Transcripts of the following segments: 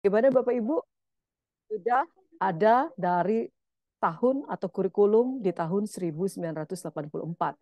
Gimana Bapak Ibu? Sudah ada dari tahun atau kurikulum di tahun 1984.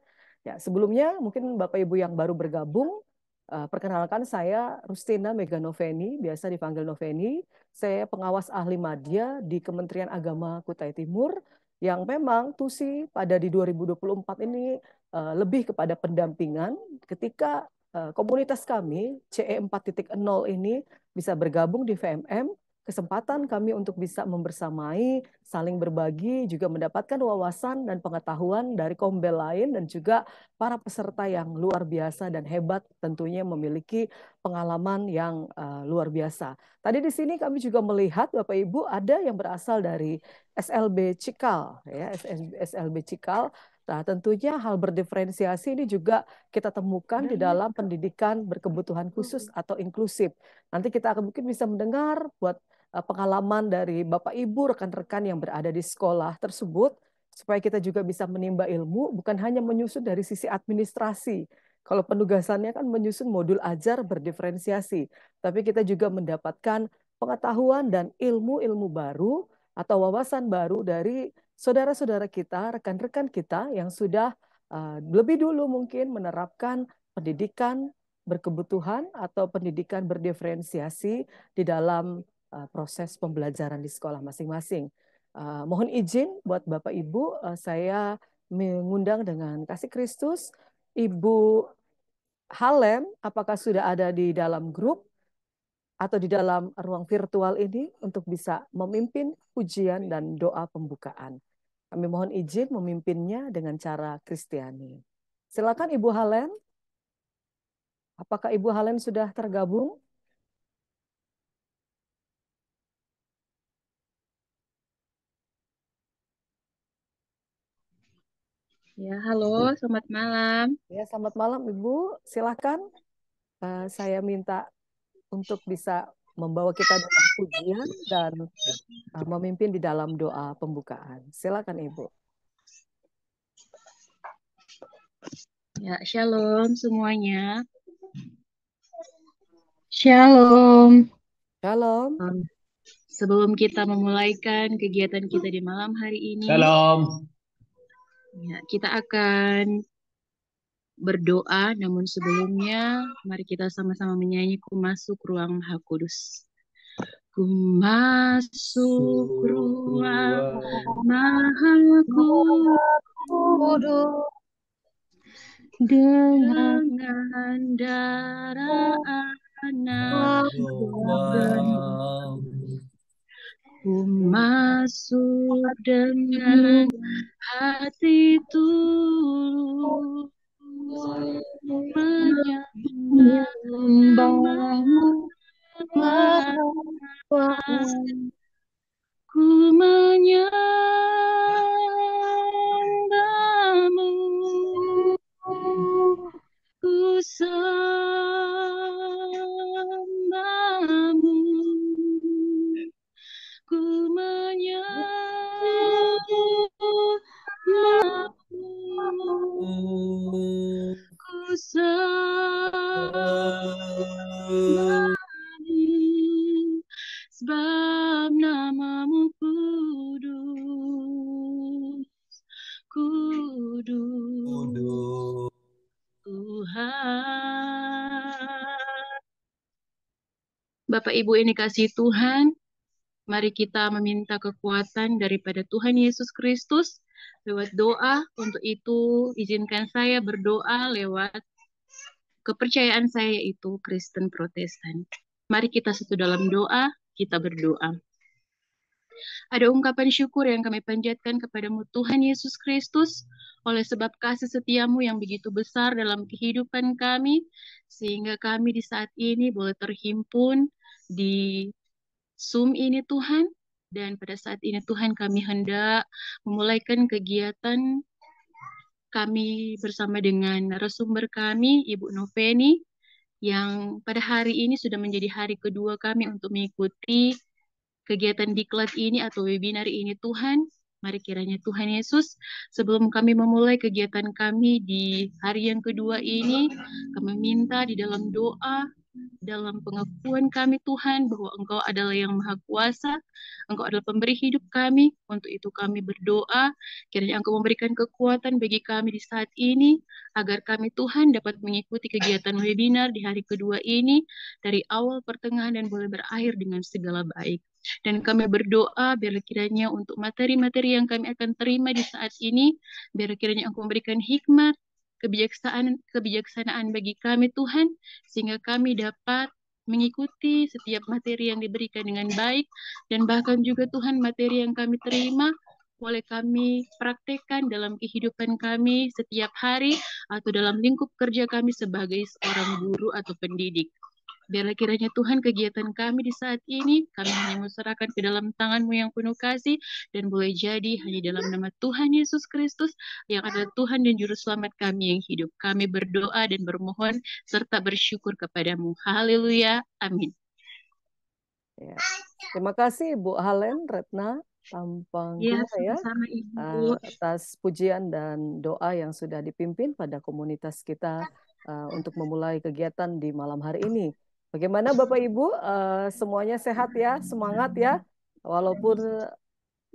Ya, sebelumnya mungkin Bapak Ibu yang baru bergabung, perkenalkan saya Rustina Meganoveni, biasa dipanggil Noveni. Saya pengawas ahli madya di Kementerian Agama Kutai Timur yang memang TUSI pada di 2024 ini lebih kepada pendampingan ketika komunitas kami CE 4.0 ini bisa bergabung di VMM, kesempatan kami untuk bisa membersamai, saling berbagi, juga mendapatkan wawasan dan pengetahuan dari kombel lain dan juga para peserta yang luar biasa dan hebat tentunya memiliki pengalaman yang luar biasa. Tadi di sini kami juga melihat Bapak Ibu ada yang berasal dari SLB Cikal, ya, SLB Cikal. Nah, tentunya hal berdiferensiasi ini juga kita temukan di dalam pendidikan berkebutuhan khusus atau inklusif. Nanti kita akan mungkin bisa mendengar buat pengalaman dari Bapak Ibu, rekan-rekan yang berada di sekolah tersebut, supaya kita juga bisa menimba ilmu, bukan hanya menyusun dari sisi administrasi. Kalau penugasannya kan menyusun modul ajar berdiferensiasi, tapi kita juga mendapatkan pengetahuan dan ilmu-ilmu baru atau wawasan baru dari saudara-saudara kita, rekan-rekan kita yang sudah lebih dulu mungkin menerapkan pendidikan berkebutuhan atau pendidikan berdiferensiasi di dalam proses pembelajaran di sekolah masing-masing. Mohon izin buat Bapak Ibu, saya mengundang dengan kasih Kristus, Ibu Halem, apakah sudah ada di dalam grup atau di dalam ruang virtual ini untuk bisa memimpin pujian dan doa pembukaan. Kami mohon izin memimpinnya dengan cara Kristiani. Silakan Ibu Halen. Apakah Ibu Halen sudah tergabung? Ya, halo, selamat malam. Ya, selamat malam Ibu. Silakan. Saya minta untuk bisa membawa kita dalam pujian dan memimpin di dalam doa pembukaan. Silakan Ibu. Ya, shalom semuanya. Shalom. Shalom. Sebelum kita memulaikan kegiatan kita di malam hari ini, Shalom. ya, kita akan berdoa. Namun sebelumnya, mari kita sama-sama menyanyi "Ku Masuk Ruang Maha Kudus". Ku masuk ruang Maha Kudus dengan darah anak domba. Ku masuk dengan hati tulus menyembah Menyembahmu, Tuhan. Ku menyembahmu, ku sembahmu, ku menyembahmu, ku sembahmu, sebab namamu kudus, kudus Tuhan. Bapak Ibu ini kasih Tuhan, mari kita meminta kekuatan daripada Tuhan Yesus Kristus lewat doa. Untuk itu, izinkan saya berdoa lewat kepercayaan saya yaitu Kristen Protestan. Mari kita satu dalam doa, kita berdoa. Ada ungkapan syukur yang kami panjatkan kepadamu Tuhan Yesus Kristus oleh sebab kasih setiamu yang begitu besar dalam kehidupan kami, sehingga kami di saat ini boleh terhimpun di Zoom ini Tuhan. Dan pada saat ini Tuhan kami hendak memulaikan kegiatan kami bersama dengan narasumber kami, Ibu Noveni, yang pada hari ini sudah menjadi hari kedua kami untuk mengikuti kegiatan diklat ini atau webinar ini Tuhan. Mari kiranya Tuhan Yesus, sebelum kami memulai kegiatan kami di hari yang kedua ini, kami minta di dalam doa, dalam pengakuan kami Tuhan bahwa Engkau adalah yang Maha Kuasa, Engkau adalah pemberi hidup kami. Untuk itu kami berdoa, kiranya Engkau memberikan kekuatan bagi kami di saat ini, agar kami Tuhan dapat mengikuti kegiatan webinar di hari kedua ini, dari awal, pertengahan, dan boleh berakhir dengan segala baik. Dan kami berdoa biarlah kiranya untuk materi-materi yang kami akan terima di saat ini, biarlah kiranya Engkau memberikan hikmat, kebijaksanaan bagi kami Tuhan, sehingga kami dapat mengikuti setiap materi yang diberikan dengan baik, dan bahkan juga Tuhan materi yang kami terima boleh kami praktekkan dalam kehidupan kami setiap hari atau dalam lingkup kerja kami sebagai seorang guru atau pendidik. Biarlah kiranya Tuhan kegiatan kami di saat ini, kami hanya menserahkan ke dalam tangan-Mu yang penuh kasih, dan boleh jadi hanya dalam nama Tuhan Yesus Kristus, yang adalah Tuhan dan Juru Selamat kami yang hidup. Kami berdoa dan bermohon, serta bersyukur kepadamu. Haleluya. Amin. Ya. Terima kasih Ibu Halen Retna Tampangguna ya, sama-sama Ibu. atas pujian dan doa yang sudah dipimpin pada komunitas kita untuk memulai kegiatan di malam hari ini. Bagaimana Bapak Ibu? Semuanya sehat ya, semangat ya. Walaupun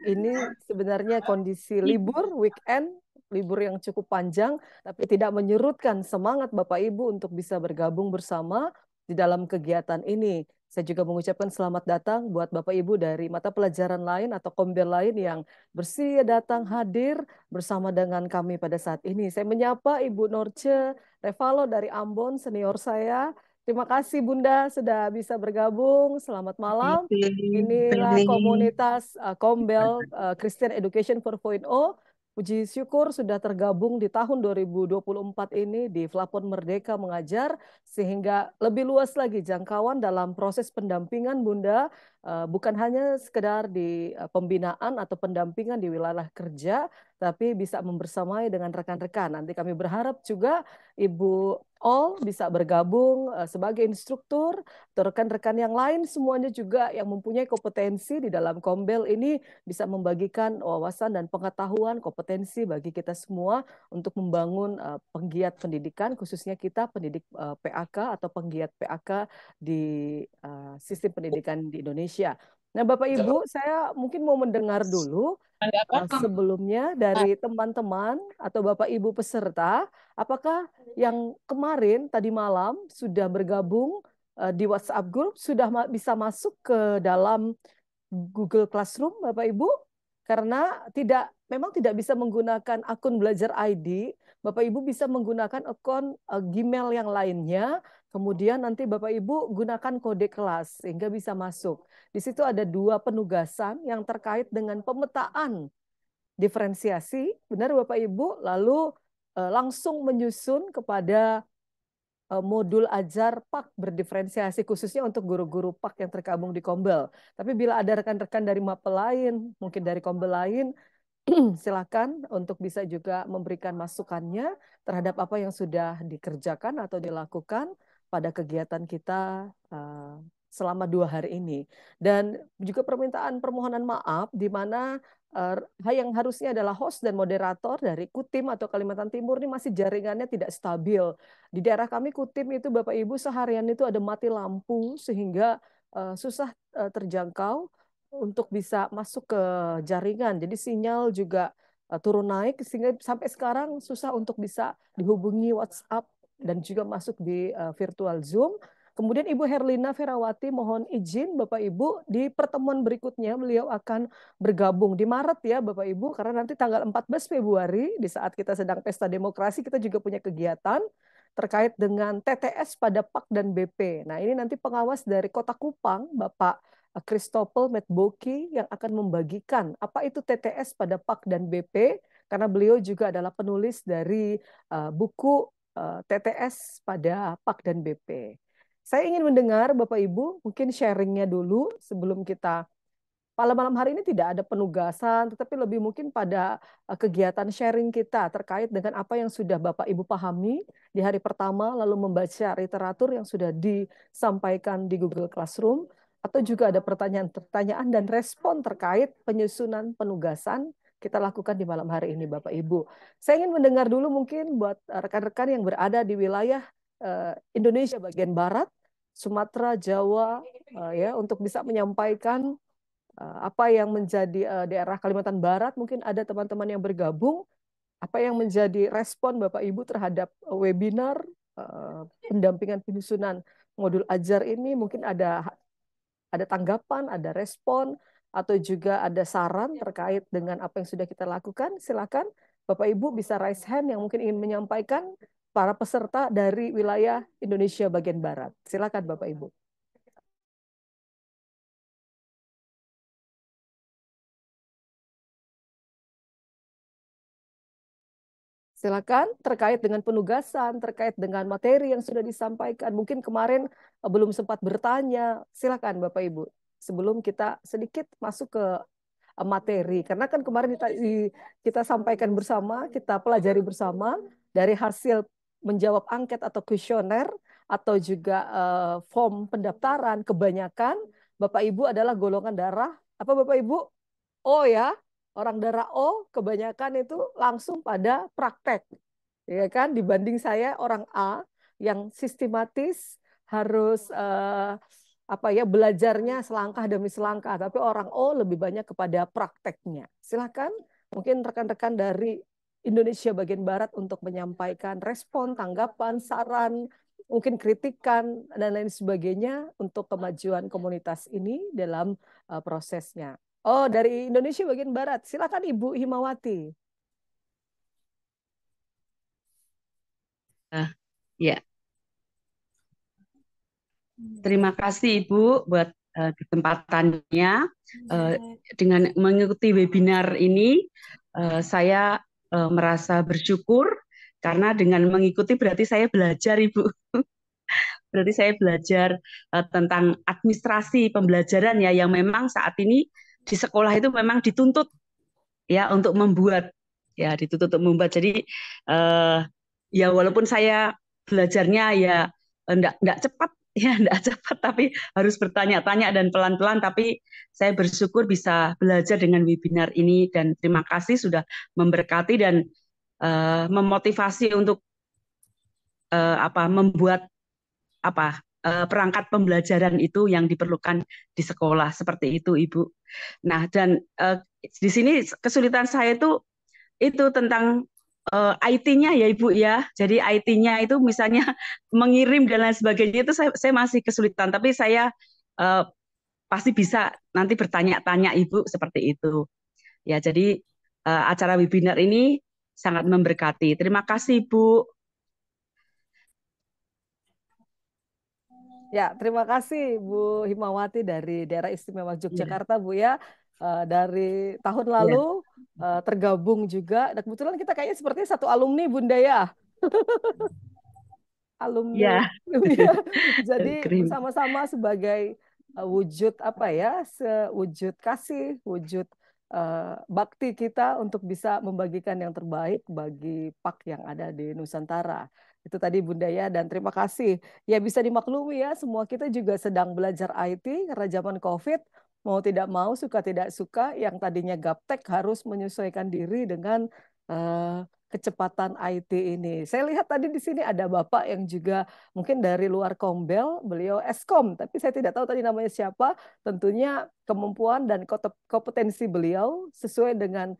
ini sebenarnya kondisi libur, weekend, libur yang cukup panjang, tapi tidak menyurutkan semangat Bapak Ibu untuk bisa bergabung bersama di dalam kegiatan ini. Saya juga mengucapkan selamat datang buat Bapak Ibu dari mata pelajaran lain atau kombel lain yang bersedia datang hadir bersama dengan kami pada saat ini. Saya menyapa Ibu Norce Revalo dari Ambon, senior saya. Terima kasih Bunda sudah bisa bergabung. Selamat malam. Inilah komunitas Kombel Christian Education 4.0. Puji syukur sudah tergabung di tahun 2024 ini di Plafon Merdeka Mengajar, sehingga lebih luas lagi jangkauan dalam proses pendampingan Bunda, bukan hanya sekedar di pembinaan atau pendampingan di wilayah kerja, tapi bisa membersamai dengan rekan-rekan. Nanti kami berharap juga Ibu All bisa bergabung sebagai instruktur, atau rekan-rekan yang lain semuanya juga yang mempunyai kompetensi di dalam Kombel ini bisa membagikan wawasan dan pengetahuan kompetensi bagi kita semua untuk membangun penggiat pendidikan, khususnya kita pendidik PAK atau penggiat PAK di sistem pendidikan di Indonesia. Nah, Bapak Ibu, saya mungkin mau mendengar dulu sebelumnya dari teman-teman atau Bapak Ibu peserta, apakah yang kemarin tadi malam sudah bergabung di WhatsApp group sudah bisa masuk ke dalam Google Classroom, Bapak Ibu? Karena memang tidak bisa menggunakan akun Belajar ID, Bapak Ibu bisa menggunakan akun Gmail yang lainnya. Kemudian nanti Bapak Ibu gunakan kode kelas sehingga bisa masuk. Di situ ada 2 penugasan yang terkait dengan pemetaan diferensiasi, benar Bapak Ibu, lalu langsung menyusun kepada modul ajar PAK berdiferensiasi, khususnya untuk guru-guru PAK yang tergabung di Kombel. Tapi bila ada rekan-rekan dari MAPEL lain, mungkin dari Kombel lain, silakan untuk bisa juga memberikan masukannya terhadap apa yang sudah dikerjakan atau dilakukan pada kegiatan kita selama 2 hari ini. Dan juga permohonan maaf di mana yang harusnya adalah host dan moderator dari Kutim atau Kalimantan Timur ini masih jaringannya tidak stabil. Di daerah kami Kutim itu Bapak Ibu seharian itu ada mati lampu sehingga susah terjangkau untuk bisa masuk ke jaringan. Jadi sinyal juga turun naik sehingga sampai sekarang susah untuk bisa dihubungi WhatsApp dan juga masuk di virtual Zoom. Kemudian Ibu Herlina Ferawati mohon izin Bapak Ibu di pertemuan berikutnya beliau akan bergabung di Maret ya Bapak Ibu, karena nanti tanggal 14 Februari di saat kita sedang pesta demokrasi kita juga punya kegiatan terkait dengan TTS pada PAK dan BP. Nah, ini nanti pengawas dari Kota Kupang Bapak Christopel Metboki yang akan membagikan apa itu TTS pada PAK dan BP, karena beliau juga adalah penulis dari buku TTS pada PAK dan BP. Saya ingin mendengar Bapak Ibu mungkin sharingnya dulu sebelum kita pada malam hari ini tidak ada penugasan, tetapi lebih mungkin pada kegiatan sharing kita terkait dengan apa yang sudah Bapak Ibu pahami di hari pertama, lalu membaca literatur yang sudah disampaikan di Google Classroom, atau juga ada pertanyaan-pertanyaan dan respon terkait penyusunan penugasan kita lakukan di malam hari ini Bapak Ibu. Saya ingin mendengar dulu mungkin buat rekan-rekan yang berada di wilayah Indonesia bagian Barat, Sumatera, Jawa, ya, untuk bisa menyampaikan apa yang menjadi daerah Kalimantan Barat. Mungkin ada teman-teman yang bergabung, apa yang menjadi respon Bapak Ibu terhadap webinar pendampingan penyusunan modul ajar ini. Mungkin ada tanggapan, ada respon, atau juga ada saran terkait dengan apa yang sudah kita lakukan. Silakan Bapak Ibu bisa raise hand yang mungkin ingin menyampaikan, para peserta dari wilayah Indonesia bagian Barat. Silakan Bapak Ibu. Silakan terkait dengan penugasan, terkait dengan materi yang sudah disampaikan. Mungkin kemarin belum sempat bertanya. Silakan Bapak Ibu. Sebelum kita sedikit masuk ke materi, karena kan kemarin kita sampaikan bersama, kita pelajari bersama dari hasil menjawab angket atau kuesioner atau juga form pendaftaran, kebanyakan Bapak Ibu adalah golongan darah apa Bapak Ibu? O ya, orang darah O kebanyakan itu langsung pada praktek, ya kan? Dibanding saya orang A yang sistematis harus apa ya, belajarnya selangkah demi selangkah, tapi orang O lebih banyak kepada prakteknya. Silakan, mungkin rekan-rekan dari Indonesia bagian Barat untuk menyampaikan respon, tanggapan, saran, mungkin kritikan dan lain sebagainya untuk kemajuan komunitas ini dalam prosesnya. Oh, dari Indonesia bagian Barat. Silakan Ibu Himawati. Ya, terima kasih Ibu buat kesempatannya. Dengan mengikuti webinar ini, saya merasa bersyukur karena dengan mengikuti berarti saya belajar Ibu. Berarti saya belajar tentang administrasi pembelajaran ya, yang memang saat ini di sekolah itu memang dituntut ya untuk membuat, ya dituntut untuk membuat. Jadi ya walaupun saya belajarnya ya enggak cepat ya, enggak cepat, tapi harus bertanya-tanya dan pelan-pelan, tapi saya bersyukur bisa belajar dengan webinar ini, dan terima kasih sudah memberkati dan memotivasi untuk membuat perangkat pembelajaran itu yang diperlukan di sekolah, seperti itu Ibu. Nah, dan di sini kesulitan saya itu tentang IT-nya ya Ibu ya. Jadi IT-nya itu misalnya mengirim dan lain sebagainya itu saya masih kesulitan, tapi saya pasti bisa nanti bertanya-tanya Ibu seperti itu. Ya, jadi acara webinar ini sangat memberkati. Terima kasih Ibu. Ya, terima kasih Bu Himawati dari daerah istimewa Yogyakarta, Bu ya. Dari tahun Ya, lalu tergabung juga. Dan kebetulan kita kayaknya seperti satu alumni Bunda ya. Alumni. ya, Ya. Jadi keren. bersama-sama sebagai wujud apa ya, sewujud kasih, wujud bakti kita untuk bisa membagikan yang terbaik bagi PAK yang ada di Nusantara. Itu tadi Bunda ya, dan terima kasih. Ya bisa dimaklumi ya, semua kita juga sedang belajar IT karena zaman COVID, mau tidak mau, suka tidak suka, yang tadinya gaptek harus menyesuaikan diri dengan kecepatan IT ini. Saya lihat tadi di sini ada Bapak yang juga mungkin dari luar Kombel, beliau Eskom, tapi saya tidak tahu tadi namanya siapa. Tentunya kemampuan dan kompetensi beliau sesuai dengan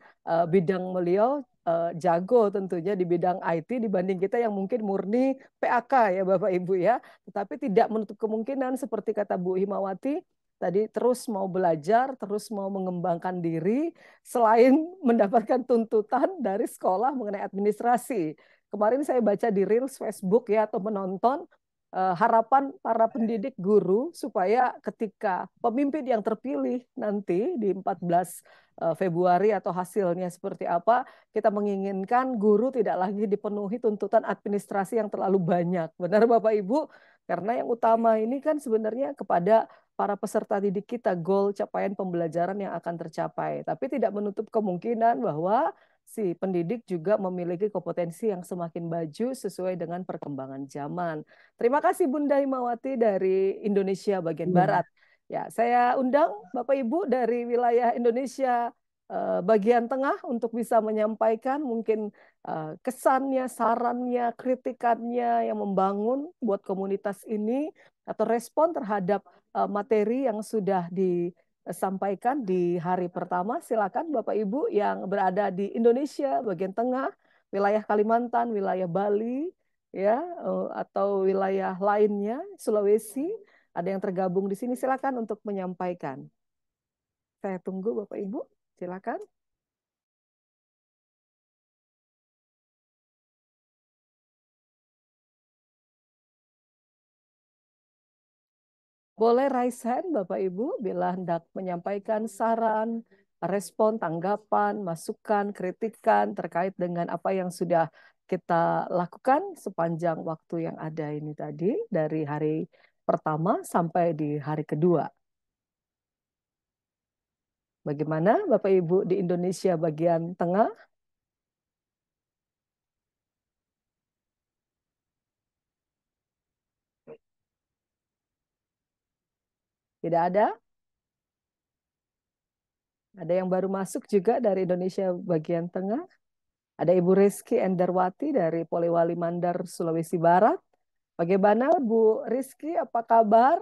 bidang beliau, jago tentunya di bidang IT dibanding kita yang mungkin murni PAK ya Bapak Ibu ya. Tetapi tidak menutup kemungkinan seperti kata Bu Himawati, tadi terus mau belajar, terus mau mengembangkan diri, selain mendapatkan tuntutan dari sekolah mengenai administrasi. Kemarin saya baca di Reels Facebook ya, atau menonton, harapan para pendidik guru supaya ketika pemimpin yang terpilih nanti di 14 Februari atau hasilnya seperti apa, kita menginginkan guru tidak lagi dipenuhi tuntutan administrasi yang terlalu banyak. Benar Bapak Ibu? Karena yang utama ini kan sebenarnya kepada para peserta didik kita, goal capaian pembelajaran yang akan tercapai. Tapi tidak menutup kemungkinan bahwa si pendidik juga memiliki kompetensi yang semakin maju sesuai dengan perkembangan zaman. Terima kasih Bunda Himawati dari Indonesia bagian ya, Barat. Ya, saya undang Bapak Ibu dari wilayah Indonesia bagian tengah untuk bisa menyampaikan mungkin kesannya, sarannya, kritikannya yang membangun buat komunitas ini atau respon terhadap materi yang sudah disampaikan di hari pertama. Silakan Bapak Ibu yang berada di Indonesia bagian tengah, wilayah Kalimantan, wilayah Bali, ya, atau wilayah lainnya, Sulawesi, ada yang tergabung di sini. Silakan untuk menyampaikan. Saya tunggu Bapak Ibu. Silakan. Boleh raise hand Bapak Ibu bila hendak menyampaikan saran, respon, tanggapan, masukan, kritikan terkait dengan apa yang sudah kita lakukan sepanjang waktu yang ada ini tadi dari hari pertama sampai di hari kedua. Bagaimana Bapak Ibu di Indonesia bagian tengah? Tidak ada? Ada yang baru masuk juga dari Indonesia bagian tengah. Ada Ibu Rizky Endarwati dari Polewali Mandar, Sulawesi Barat. Bagaimana Bu Rizky, apa kabar?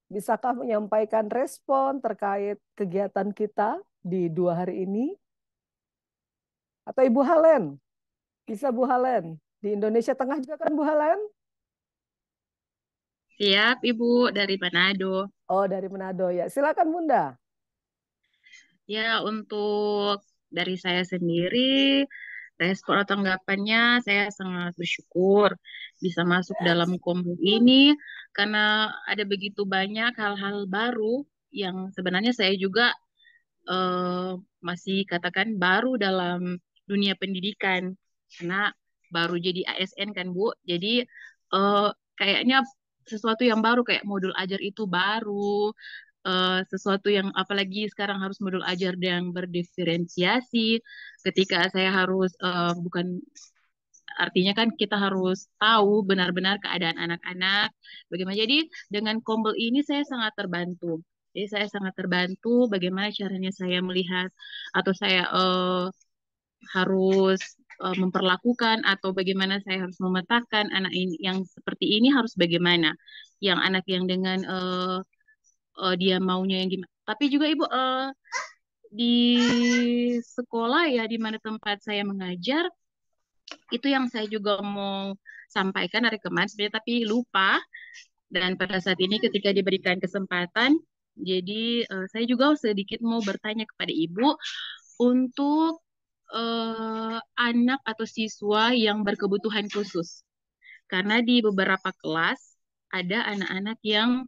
Bisakah menyampaikan respon terkait kegiatan kita di 2 hari ini? Atau Ibu Halen? Bisa Bu Halen? Di Indonesia Tengah juga kan Bu Halen? Siap, Ibu, dari Manado. Oh, dari Manado ya. Silakan Bunda. Ya, untuk dari saya sendiri, respon atau tanggapannya, saya sangat bersyukur bisa masuk dalam kombo ini karena ada begitu banyak hal-hal baru yang sebenarnya saya juga eh, masih katakan baru dalam dunia pendidikan karena baru jadi ASN kan Bu. Jadi eh, kayaknya sesuatu yang baru kayak modul ajar itu baru, sesuatu yang apalagi sekarang harus modul ajar yang berdiferensiasi ketika saya harus bukan artinya kan kita harus tahu benar-benar keadaan anak-anak bagaimana. Jadi dengan Kombel ini saya sangat terbantu. Jadi saya sangat terbantu bagaimana caranya saya melihat atau saya harus memperlakukan atau bagaimana saya harus memetakan anak ini yang seperti ini harus bagaimana. Yang anak yang dengan dia maunya yang gimana. Tapi juga Ibu di sekolah ya di mana tempat saya mengajar itu yang saya juga mau sampaikan dari kemarin sebenarnya tapi lupa dan pada saat ini ketika diberikan kesempatan jadi saya juga sedikit mau bertanya kepada Ibu untuk anak atau siswa yang berkebutuhan khusus karena di beberapa kelas ada anak-anak yang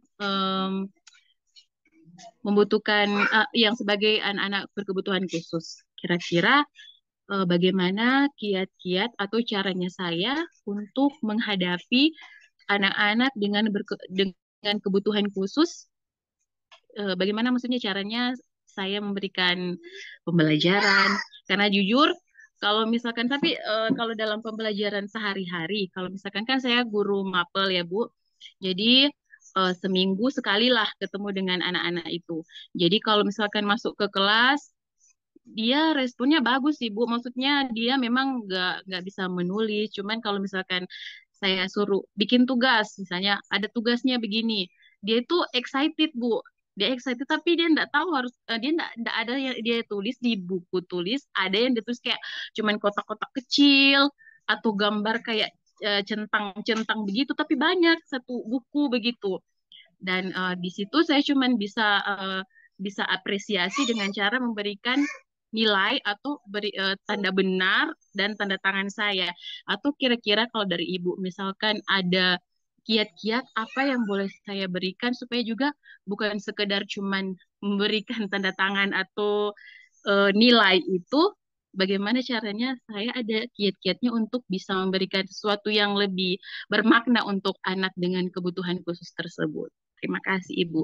membutuhkan yang sebagai anak-anak berkebutuhan khusus. Kira-kira bagaimana kiat-kiat atau caranya saya untuk menghadapi anak-anak dengan kebutuhan khusus? Bagaimana maksudnya caranya saya memberikan pembelajaran? Karena jujur kalau misalkan tapi kalau dalam pembelajaran sehari-hari, kalau misalkan kan saya guru mapel ya Bu, jadi seminggu sekali lah ketemu dengan anak-anak itu. Jadi kalau misalkan masuk ke kelas, dia responnya bagus sih Bu. Maksudnya dia memang nggak bisa menulis. Cuman kalau misalkan saya suruh bikin tugas, misalnya ada tugasnya begini, dia itu excited Bu. Dia excited tapi dia nggak tahu harus dia nggak ada yang dia tulis di buku tulis. Ada yang dia tulis kayak cuman kotak-kotak kecil atau gambar kayak centang-centang begitu. Tapi banyak satu buku begitu. Dan di situ saya cuman bisa apresiasi dengan cara memberikan nilai atau beri tanda benar dan tanda tangan saya. Atau kira-kira kalau dari Ibu misalkan ada kiat-kiat apa yang boleh saya berikan supaya juga bukan sekedar cuman memberikan tanda tangan atau nilai itu, bagaimana caranya saya ada kiat-kiatnya untuk bisa memberikan sesuatu yang lebih bermakna untuk anak dengan kebutuhan khusus tersebut. Terima kasih, Ibu.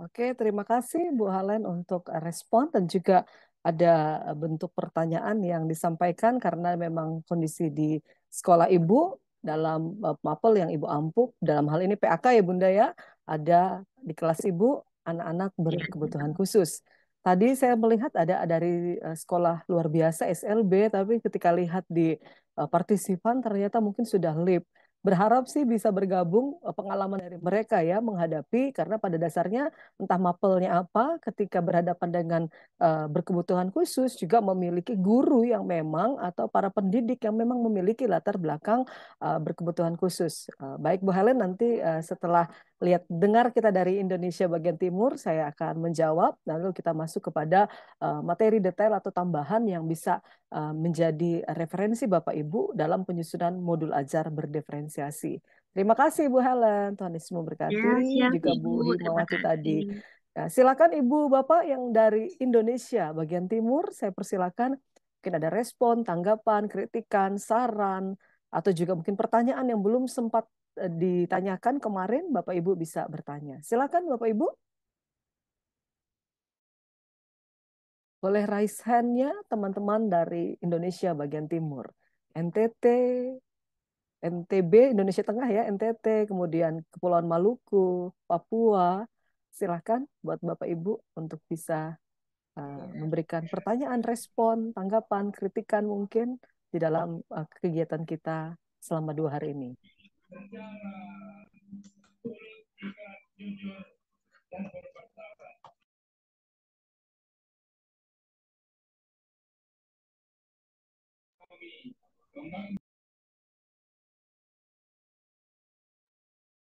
Oke, terima kasih Bu Halen untuk respon dan juga ada bentuk pertanyaan yang disampaikan karena memang kondisi di sekolah Ibu dalam mapel yang Ibu ampuk, dalam hal ini PAK ya Bunda ya, ada di kelas Ibu anak-anak Ya. berkebutuhan khusus. Tadi saya melihat ada dari sekolah luar biasa SLB, tapi ketika lihat di partisipan ternyata mungkin sudah lip. Berharap sih bisa bergabung pengalaman dari mereka ya menghadapi karena pada dasarnya entah mapelnya apa ketika berhadapan dengan berkebutuhan khusus juga memiliki guru yang memang atau para pendidik yang memang memiliki latar belakang berkebutuhan khusus. Baik Bu Helen nanti setelah lihat dengar kita dari Indonesia bagian timur, saya akan menjawab. Lalu kita masuk kepada materi detail atau tambahan yang bisa menjadi referensi Bapak Ibu dalam penyusunan modul ajar berdiferensiasi. Terima kasih Bu Helen, Tuhan Yesus Ya, memberkati, siap juga Ibu. Bu Terima Himawati tadi. kasih. Ya, silakan Ibu Bapak yang dari Indonesia bagian timur, saya persilakan. Mungkin ada respon, tanggapan, kritikan, saran, atau juga mungkin pertanyaan yang belum sempat ditanyakan kemarin, Bapak Ibu bisa bertanya. Silakan Bapak Ibu. Boleh raise hand-nya teman-teman dari Indonesia bagian timur. NTT, NTB, Indonesia Tengah ya, NTT, kemudian Kepulauan Maluku, Papua. Silakan buat Bapak Ibu untuk bisa memberikan pertanyaan, respon, tanggapan, kritikan mungkin di dalam kegiatan kita selama 2 hari ini.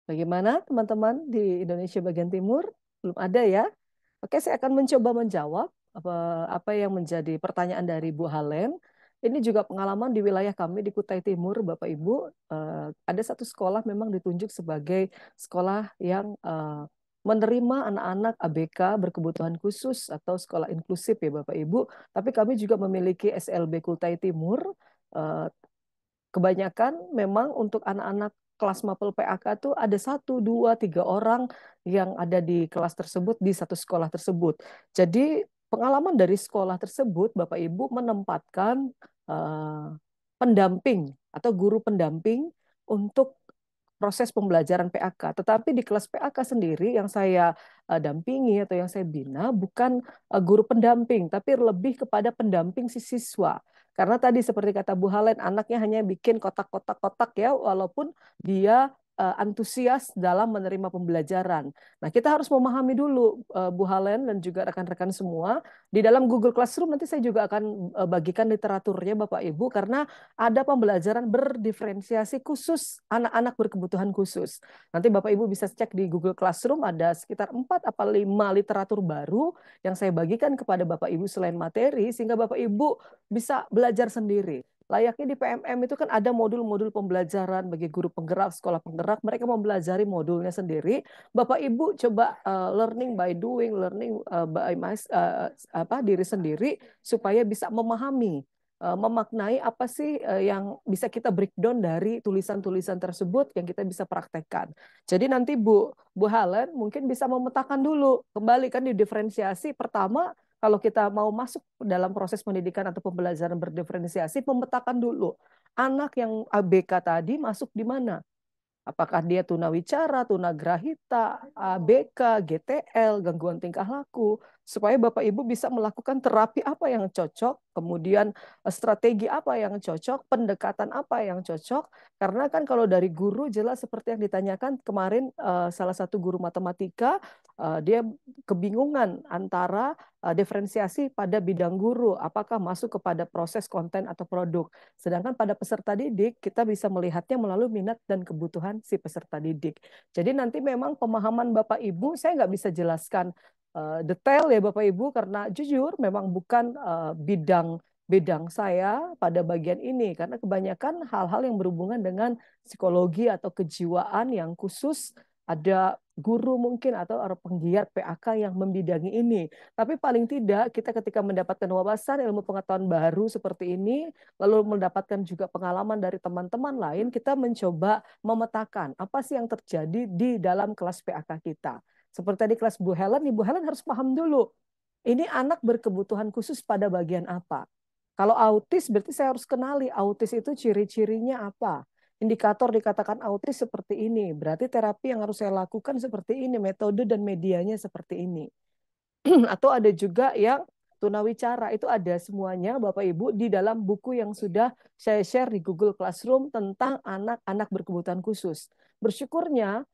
Bagaimana teman-teman di Indonesia bagian timur? Belum ada ya? Oke, saya akan mencoba menjawab apa yang menjadi pertanyaan dari Bu Halen. Ini juga pengalaman di wilayah kami di Kutai Timur, Bapak Ibu. Ada satu sekolah memang ditunjuk sebagai sekolah yang menerima anak-anak ABK berkebutuhan khusus atau sekolah inklusif ya Bapak Ibu. Tapi kami juga memiliki SLB Kutai Timur. Eh, Kebanyakan memang untuk anak-anak kelas mapel PAK itu ada 1, 2, 3 orang yang ada di kelas tersebut, di satu sekolah tersebut. Jadi pengalaman dari sekolah tersebut, Bapak Ibu menempatkan eh, pendamping atau guru pendamping untuk proses pembelajaran PAK. Tetapi di kelas PAK sendiri yang saya dampingi atau yang saya bina bukan guru pendamping, tapi lebih kepada pendamping si siswa. Karena tadi seperti kata Bu Halen, anaknya hanya bikin kotak-kotak-kotak ya, walaupun dia antusias dalam menerima pembelajaran. Nah, kita harus memahami dulu Bu Halen dan juga rekan-rekan semua. Di dalam Google Classroom nanti saya juga akan bagikan literaturnya Bapak Ibu, karena ada pembelajaran berdiferensiasi khusus anak-anak berkebutuhan khusus. Nanti Bapak Ibu bisa cek di Google Classroom, ada sekitar 4 atau 5 literatur baru yang saya bagikan kepada Bapak Ibu selain materi, sehingga Bapak Ibu bisa belajar sendiri. Layaknya di PMM itu kan ada modul-modul pembelajaran bagi guru penggerak, sekolah penggerak, mereka mempelajari modulnya sendiri. Bapak Ibu coba learning by doing, learning by diri sendiri supaya bisa memahami, memaknai apa sih yang bisa kita breakdown dari tulisan-tulisan tersebut yang kita bisa praktekkan. Jadi nanti Bu Helen mungkin bisa memetakan dulu, kembali kan di diferensiasi pertama. Kalau kita mau masuk dalam proses pendidikan atau pembelajaran berdiferensiasi, memetakan dulu anak yang ABK tadi masuk di mana. Apakah dia tunawicara, tunagrahita, ABK, GTL, gangguan tingkah laku, supaya Bapak Ibu bisa melakukan terapi apa yang cocok, kemudian strategi apa yang cocok, pendekatan apa yang cocok. Karena kan kalau dari guru jelas seperti yang ditanyakan kemarin salah satu guru matematika, dia kebingungan antara diferensiasi pada bidang guru, apakah masuk kepada proses konten atau produk. Sedangkan pada peserta didik, kita bisa melihatnya melalui minat dan kebutuhan si peserta didik. Jadi nanti memang pemahaman Bapak Ibu, saya nggak bisa jelaskan detail ya Bapak Ibu, karena jujur memang bukan bidang saya pada bagian ini, karena kebanyakan hal-hal yang berhubungan dengan psikologi atau kejiwaan yang khusus, ada guru mungkin atau penggiat PAK yang membidangi ini. Tapi paling tidak kita ketika mendapatkan wawasan ilmu pengetahuan baru seperti ini, lalu mendapatkan juga pengalaman dari teman-teman lain, kita mencoba memetakan apa sih yang terjadi di dalam kelas PAK kita. Seperti tadi kelas Bu Helen, Ibu Helen harus paham dulu, ini anak berkebutuhan khusus pada bagian apa. Kalau autis berarti saya harus kenali autis itu ciri-cirinya apa. Indikator dikatakan autis seperti ini, berarti terapi yang harus saya lakukan seperti ini, metode dan medianya seperti ini. atau ada juga yang tunawicara. Itu ada semuanya Bapak Ibu di dalam buku yang sudah saya share di Google Classroom tentang anak-anak berkebutuhan khusus. Bersyukurnya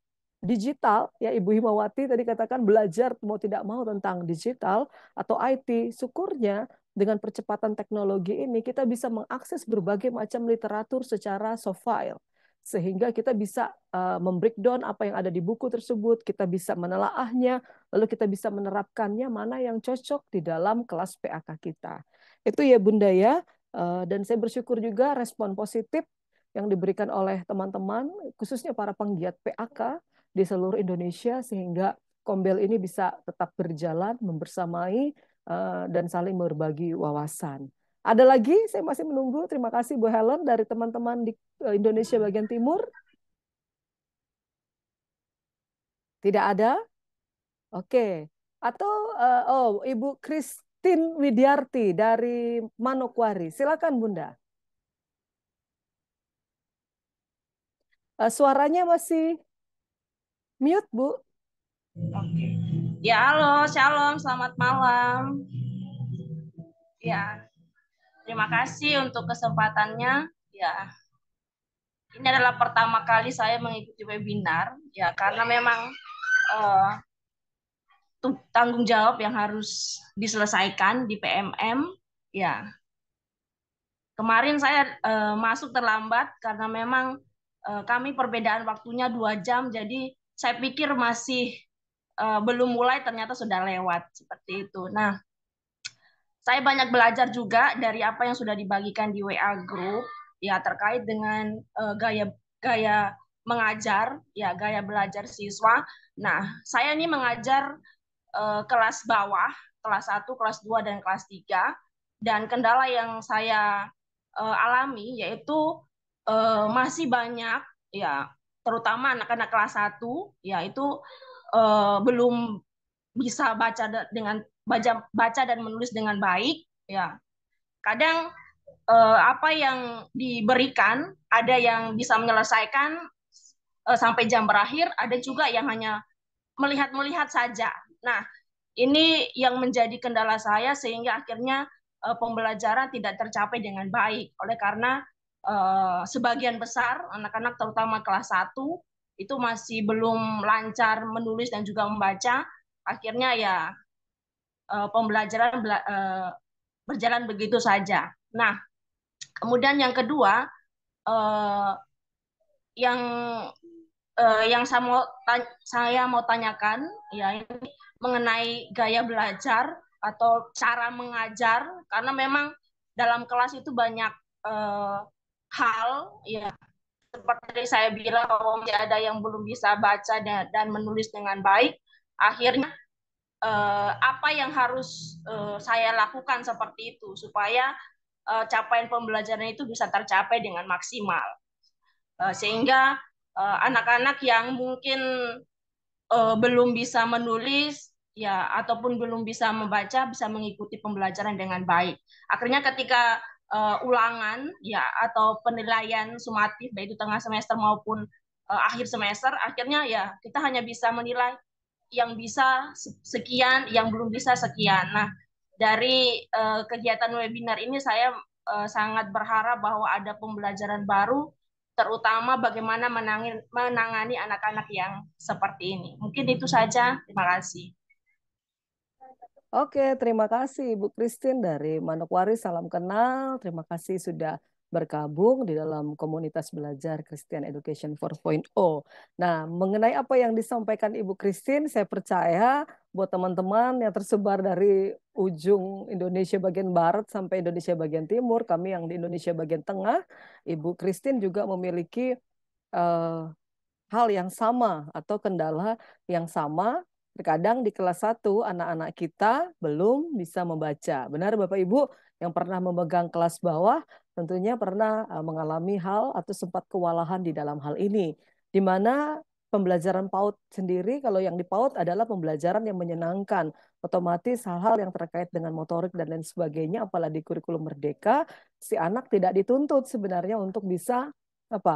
digital, ya Ibu Himawati tadi katakan belajar mau tidak mau tentang digital atau IT. Syukurnya dengan percepatan teknologi ini kita bisa mengakses berbagai macam literatur secara soft file. Sehingga kita bisa membreakdown apa yang ada di buku tersebut, kita bisa menelaahnya, lalu kita bisa menerapkannya mana yang cocok di dalam kelas PAK kita. Itu ya Bunda ya, dan saya bersyukur juga respon positif yang diberikan oleh teman-teman, khususnya para penggiat PAK di seluruh Indonesia, sehingga Kombel ini bisa tetap berjalan, membersamai, dan saling berbagi wawasan. Ada lagi, saya masih menunggu. Terima kasih Bu Helen dari teman-teman di Indonesia bagian timur. Tidak ada? Oke. Atau Ibu Christine Widiarti dari Manokwari. Silakan Bunda. Suaranya masih mute, Bu. Oke. Ya, halo, shalom, selamat malam. Ya, terima kasih untuk kesempatannya. Ya, ini adalah pertama kali saya mengikuti webinar. Ya, karena memang tanggung jawab yang harus diselesaikan di PMM. Ya, kemarin saya masuk terlambat karena memang kami perbedaan waktunya 2 jam. Jadi saya pikir masih belum mulai, ternyata sudah lewat seperti itu. Nah, saya banyak belajar juga dari apa yang sudah dibagikan di WA Group ya terkait dengan gaya mengajar, ya gaya belajar siswa. Nah, saya ini mengajar kelas bawah, kelas 1, kelas 2 dan kelas 3, dan kendala yang saya alami yaitu masih banyak ya, terutama anak-anak kelas 1 ya itu belum bisa baca dan menulis dengan baik ya. Kadang apa yang diberikan ada yang bisa menyelesaikan sampai jam berakhir, ada juga yang hanya melihat-melihat saja. Nah, ini yang menjadi kendala saya sehingga akhirnya pembelajaran tidak tercapai dengan baik. Oleh karena sebagian besar anak-anak terutama kelas 1 itu masih belum lancar menulis dan juga membaca. Akhirnya ya pembelajaran berjalan begitu saja. Nah, kemudian yang kedua, yang saya mau tanyakan ya ini mengenai gaya belajar atau cara mengajar, karena memang dalam kelas itu banyak hal ya, seperti saya bilang bahwa ada yang belum bisa baca dan menulis dengan baik. Akhirnya apa yang harus saya lakukan seperti itu supaya capaian pembelajaran itu bisa tercapai dengan maksimal, sehingga anak-anak yang mungkin belum bisa menulis ya ataupun belum bisa membaca bisa mengikuti pembelajaran dengan baik. Akhirnya ketika ulangan ya atau penilaian sumatif baik itu tengah semester maupun akhir semester, akhirnya ya kita hanya bisa menilai yang bisa sekian, yang belum bisa sekian. Nah, dari kegiatan webinar ini saya sangat berharap bahwa ada pembelajaran baru, terutama bagaimana menangani anak-anak yang seperti ini. Mungkin itu saja. Terima kasih. Oke, terima kasih Ibu Christine dari Manokwari. Salam kenal. Terima kasih sudah bergabung di dalam komunitas belajar Christian Education 4.0. Nah, mengenai apa yang disampaikan Ibu Christine, saya percaya buat teman-teman yang tersebar dari ujung Indonesia bagian barat sampai Indonesia bagian timur, kami yang di Indonesia bagian tengah, Ibu Christine juga memiliki hal yang sama atau kendala yang sama. Terkadang di kelas 1 anak-anak kita belum bisa membaca. Benar Bapak Ibu yang pernah memegang kelas bawah tentunya pernah mengalami hal atau sempat kewalahan di dalam hal ini. Di mana pembelajaran PAUD sendiri, kalau yang di PAUD adalah pembelajaran yang menyenangkan. Otomatis hal-hal yang terkait dengan motorik dan lain sebagainya, apalagi kurikulum merdeka, si anak tidak dituntut sebenarnya untuk bisa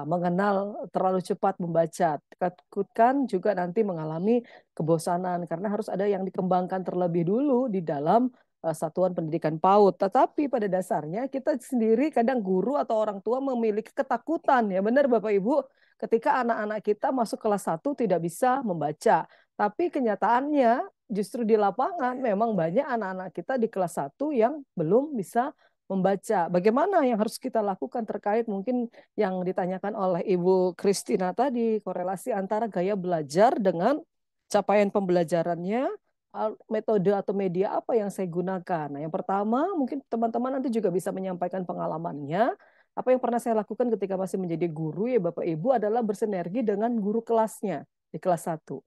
mengenal terlalu cepat membaca. Takutkan juga nanti mengalami kebosanan karena harus ada yang dikembangkan terlebih dulu di dalam satuan pendidikan PAUD. Tetapi pada dasarnya kita sendiri kadang guru atau orang tua memiliki ketakutan, ya benar Bapak Ibu, ketika anak-anak kita masuk kelas 1 tidak bisa membaca. Tapi kenyataannya justru di lapangan memang banyak anak-anak kita di kelas 1 yang belum bisa membaca. Bagaimana yang harus kita lakukan terkait mungkin yang ditanyakan oleh Ibu Christina tadi, korelasi antara gaya belajar dengan capaian pembelajarannya, metode atau media apa yang saya gunakan. Nah, yang pertama mungkin teman-teman nanti juga bisa menyampaikan pengalamannya. Apa yang pernah saya lakukan ketika masih menjadi guru ya Bapak Ibu adalah bersinergi dengan guru kelasnya di kelas 1.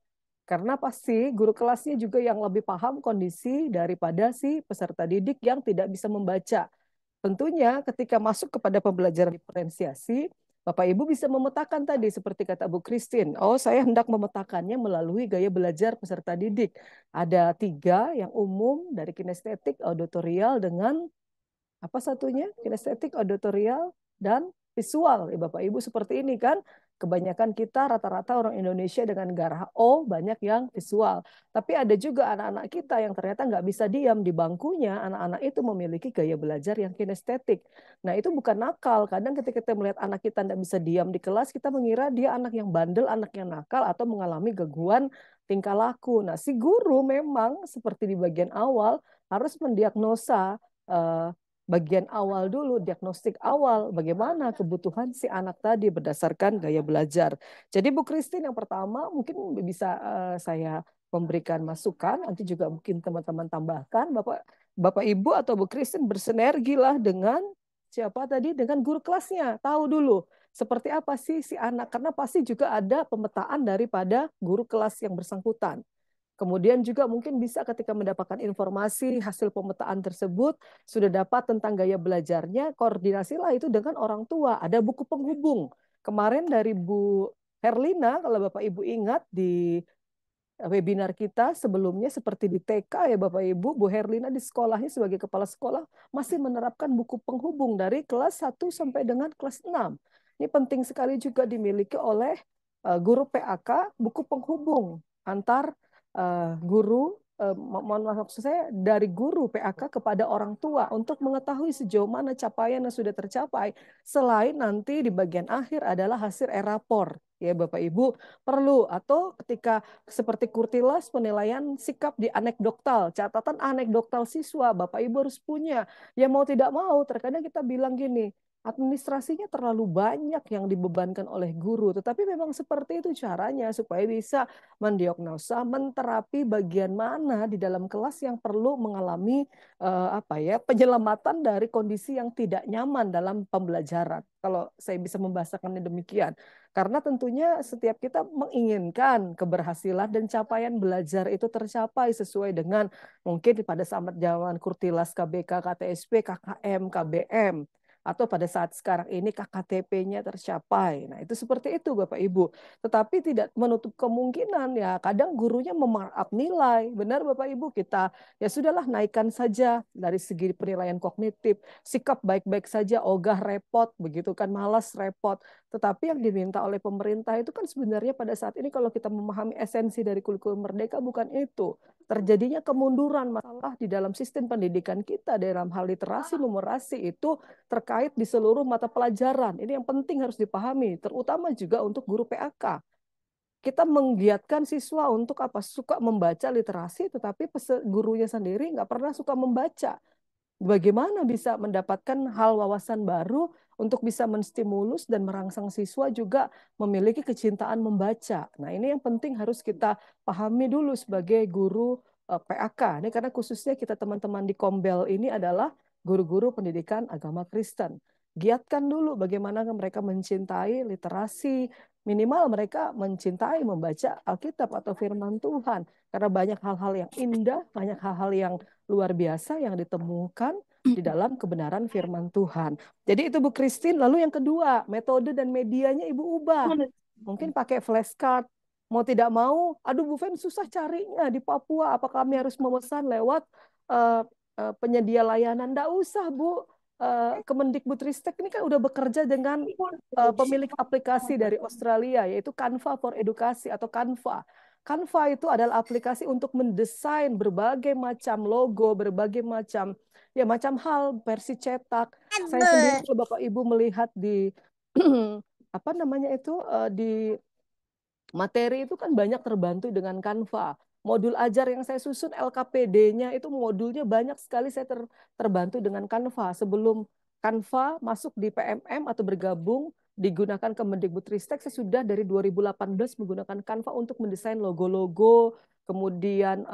Karena pasti guru kelasnya juga yang lebih paham kondisi daripada si peserta didik yang tidak bisa membaca. Tentunya ketika masuk kepada pembelajaran diferensiasi, Bapak Ibu bisa memetakan tadi seperti kata Bu Christine. Oh, saya hendak memetakannya melalui gaya belajar peserta didik. Ada 3 yang umum dari kinestetik, auditorial dengan apa satunya? Kinestetik, auditorial, dan visual. Bapak Ibu seperti ini kan. Kebanyakan kita rata-rata orang Indonesia dengan garah O banyak yang visual. Tapi ada juga anak-anak kita yang ternyata nggak bisa diam di bangkunya. Anak-anak itu memiliki gaya belajar yang kinestetik. Nah itu bukan nakal. Kadang ketika kita melihat anak kita nggak bisa diam di kelas, kita mengira dia anak yang bandel, anak yang nakal, atau mengalami gangguan tingkah laku. Nah si guru memang seperti di bagian awal harus mendiagnosa bagian awal dulu, diagnostik awal, bagaimana kebutuhan si anak tadi berdasarkan gaya belajar. Jadi Bu Christine yang pertama mungkin bisa saya memberikan masukan, nanti juga mungkin teman-teman tambahkan, Bapak Ibu atau Bu Christine bersinergi lah dengan siapa tadi, dengan guru kelasnya, tahu dulu seperti apa sih si anak, karena pasti juga ada pemetaan daripada guru kelas yang bersangkutan. Kemudian juga mungkin bisa ketika mendapatkan informasi hasil pemetaan tersebut, sudah dapat tentang gaya belajarnya, koordinasilah itu dengan orang tua. Ada buku penghubung. Kemarin dari Bu Herlina, kalau Bapak Ibu ingat di webinar kita sebelumnya seperti di TK ya Bapak Ibu, Bu Herlina di sekolahnya sebagai kepala sekolah masih menerapkan buku penghubung dari kelas 1 sampai dengan kelas 6. Ini penting sekali juga dimiliki oleh guru PAK, buku penghubung antar guru, mohon maaf maksud saya dari guru PAK kepada orang tua untuk mengetahui sejauh mana capaian yang sudah tercapai. Selain nanti di bagian akhir adalah hasil e-rapor. Ya Bapak Ibu perlu, atau ketika seperti kurtilas penilaian sikap di anekdotal, catatan anekdotal siswa Bapak Ibu harus punya. Ya mau tidak mau terkadang kita bilang gini, administrasinya terlalu banyak yang dibebankan oleh guru, tetapi memang seperti itu caranya supaya bisa mendiagnosa, menterapi bagian mana di dalam kelas yang perlu mengalami penyelamatan dari kondisi yang tidak nyaman dalam pembelajaran. Kalau saya bisa membahasakannya demikian. Karena tentunya setiap kita menginginkan keberhasilan dan capaian belajar itu tercapai sesuai dengan mungkin pada saat zaman Kurtilas KBK, KTSP, KKM, KBM. Atau pada saat sekarang ini KKTP-nya tercapai. Nah, itu seperti itu Bapak Ibu. Tetapi tidak menutup kemungkinan ya kadang gurunya memarkup nilai. Benar Bapak Ibu, kita ya sudahlah naikkan saja dari segi penilaian kognitif. Sikap baik-baik saja, ogah repot, begitu kan, malas repot. Tetapi yang diminta oleh pemerintah itu kan sebenarnya pada saat ini kalau kita memahami esensi dari kurikulum merdeka bukan itu. Terjadinya kemunduran masalah di dalam sistem pendidikan kita dalam hal literasi, numerasi itu terkait di seluruh mata pelajaran. Ini yang penting harus dipahami, terutama juga untuk guru PAK. Kita menggiatkan siswa untuk apa? Suka membaca literasi, tetapi gurunya sendiri nggak pernah suka membaca. Bagaimana bisa mendapatkan hal wawasan baru untuk bisa menstimulus dan merangsang siswa juga memiliki kecintaan membaca. Nah, ini yang penting harus kita pahami dulu sebagai guru PAK. Ini karena khususnya kita teman-teman di Kombel ini adalah guru-guru pendidikan agama Kristen. Giatkan dulu bagaimana mereka mencintai literasi, minimal mereka mencintai membaca Alkitab atau firman Tuhan. Karena banyak hal-hal yang indah, banyak hal-hal yang luar biasa yang ditemukan di dalam kebenaran firman Tuhan. Jadi itu Bu Christine. Lalu yang kedua, metode dan medianya Ibu ubah. Mungkin pakai flashcard. Mau tidak mau, aduh Bu Fen susah carinya di Papua. Apa kami harus memesan lewat penyedia layanan? Nggak usah Bu. Kemendikbudristek ini kan udah bekerja dengan pemilik aplikasi dari Australia, yaitu Canva for Education atau Canva. Canva itu adalah aplikasi untuk mendesain berbagai macam logo, berbagai macam hal versi cetak. Saya sendiri kalau Bapak Ibu melihat di apa namanya itu di materi itu kan banyak terbantu dengan Canva. Modul ajar yang saya susun LKPD-nya itu modulnya banyak sekali saya terbantu dengan Canva. Sebelum Canva masuk di PMM atau bergabung digunakan Kemendikbudristek, saya sudah dari 2018 menggunakan Canva untuk mendesain logo-logo, kemudian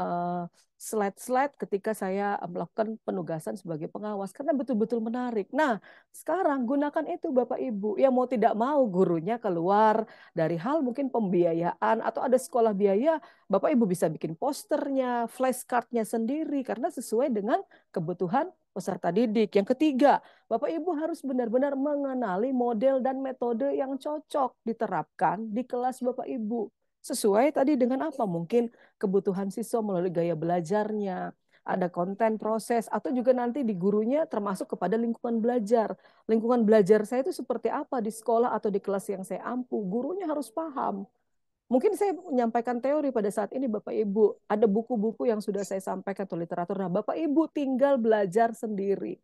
slide-slide ketika saya melakukan penugasan sebagai pengawas karena betul-betul menarik. Nah, sekarang gunakan itu Bapak Ibu. Ya mau tidak mau gurunya keluar dari hal mungkin pembiayaan atau ada sekolah biaya, Bapak Ibu bisa bikin posternya, flashcardnya sendiri karena sesuai dengan kebutuhan peserta didik. Yang ketiga, Bapak Ibu harus benar-benar mengenali model dan metode yang cocok diterapkan di kelas Bapak Ibu. Sesuai tadi dengan apa? Mungkin kebutuhan siswa melalui gaya belajarnya, ada konten proses, atau juga nanti di gurunya termasuk kepada lingkungan belajar. Lingkungan belajar saya itu seperti apa di sekolah atau di kelas yang saya ampu. Gurunya harus paham. Mungkin saya menyampaikan teori pada saat ini Bapak Ibu. Ada buku-buku yang sudah saya sampaikan atau literatur. Nah, Bapak Ibu tinggal belajar sendiri.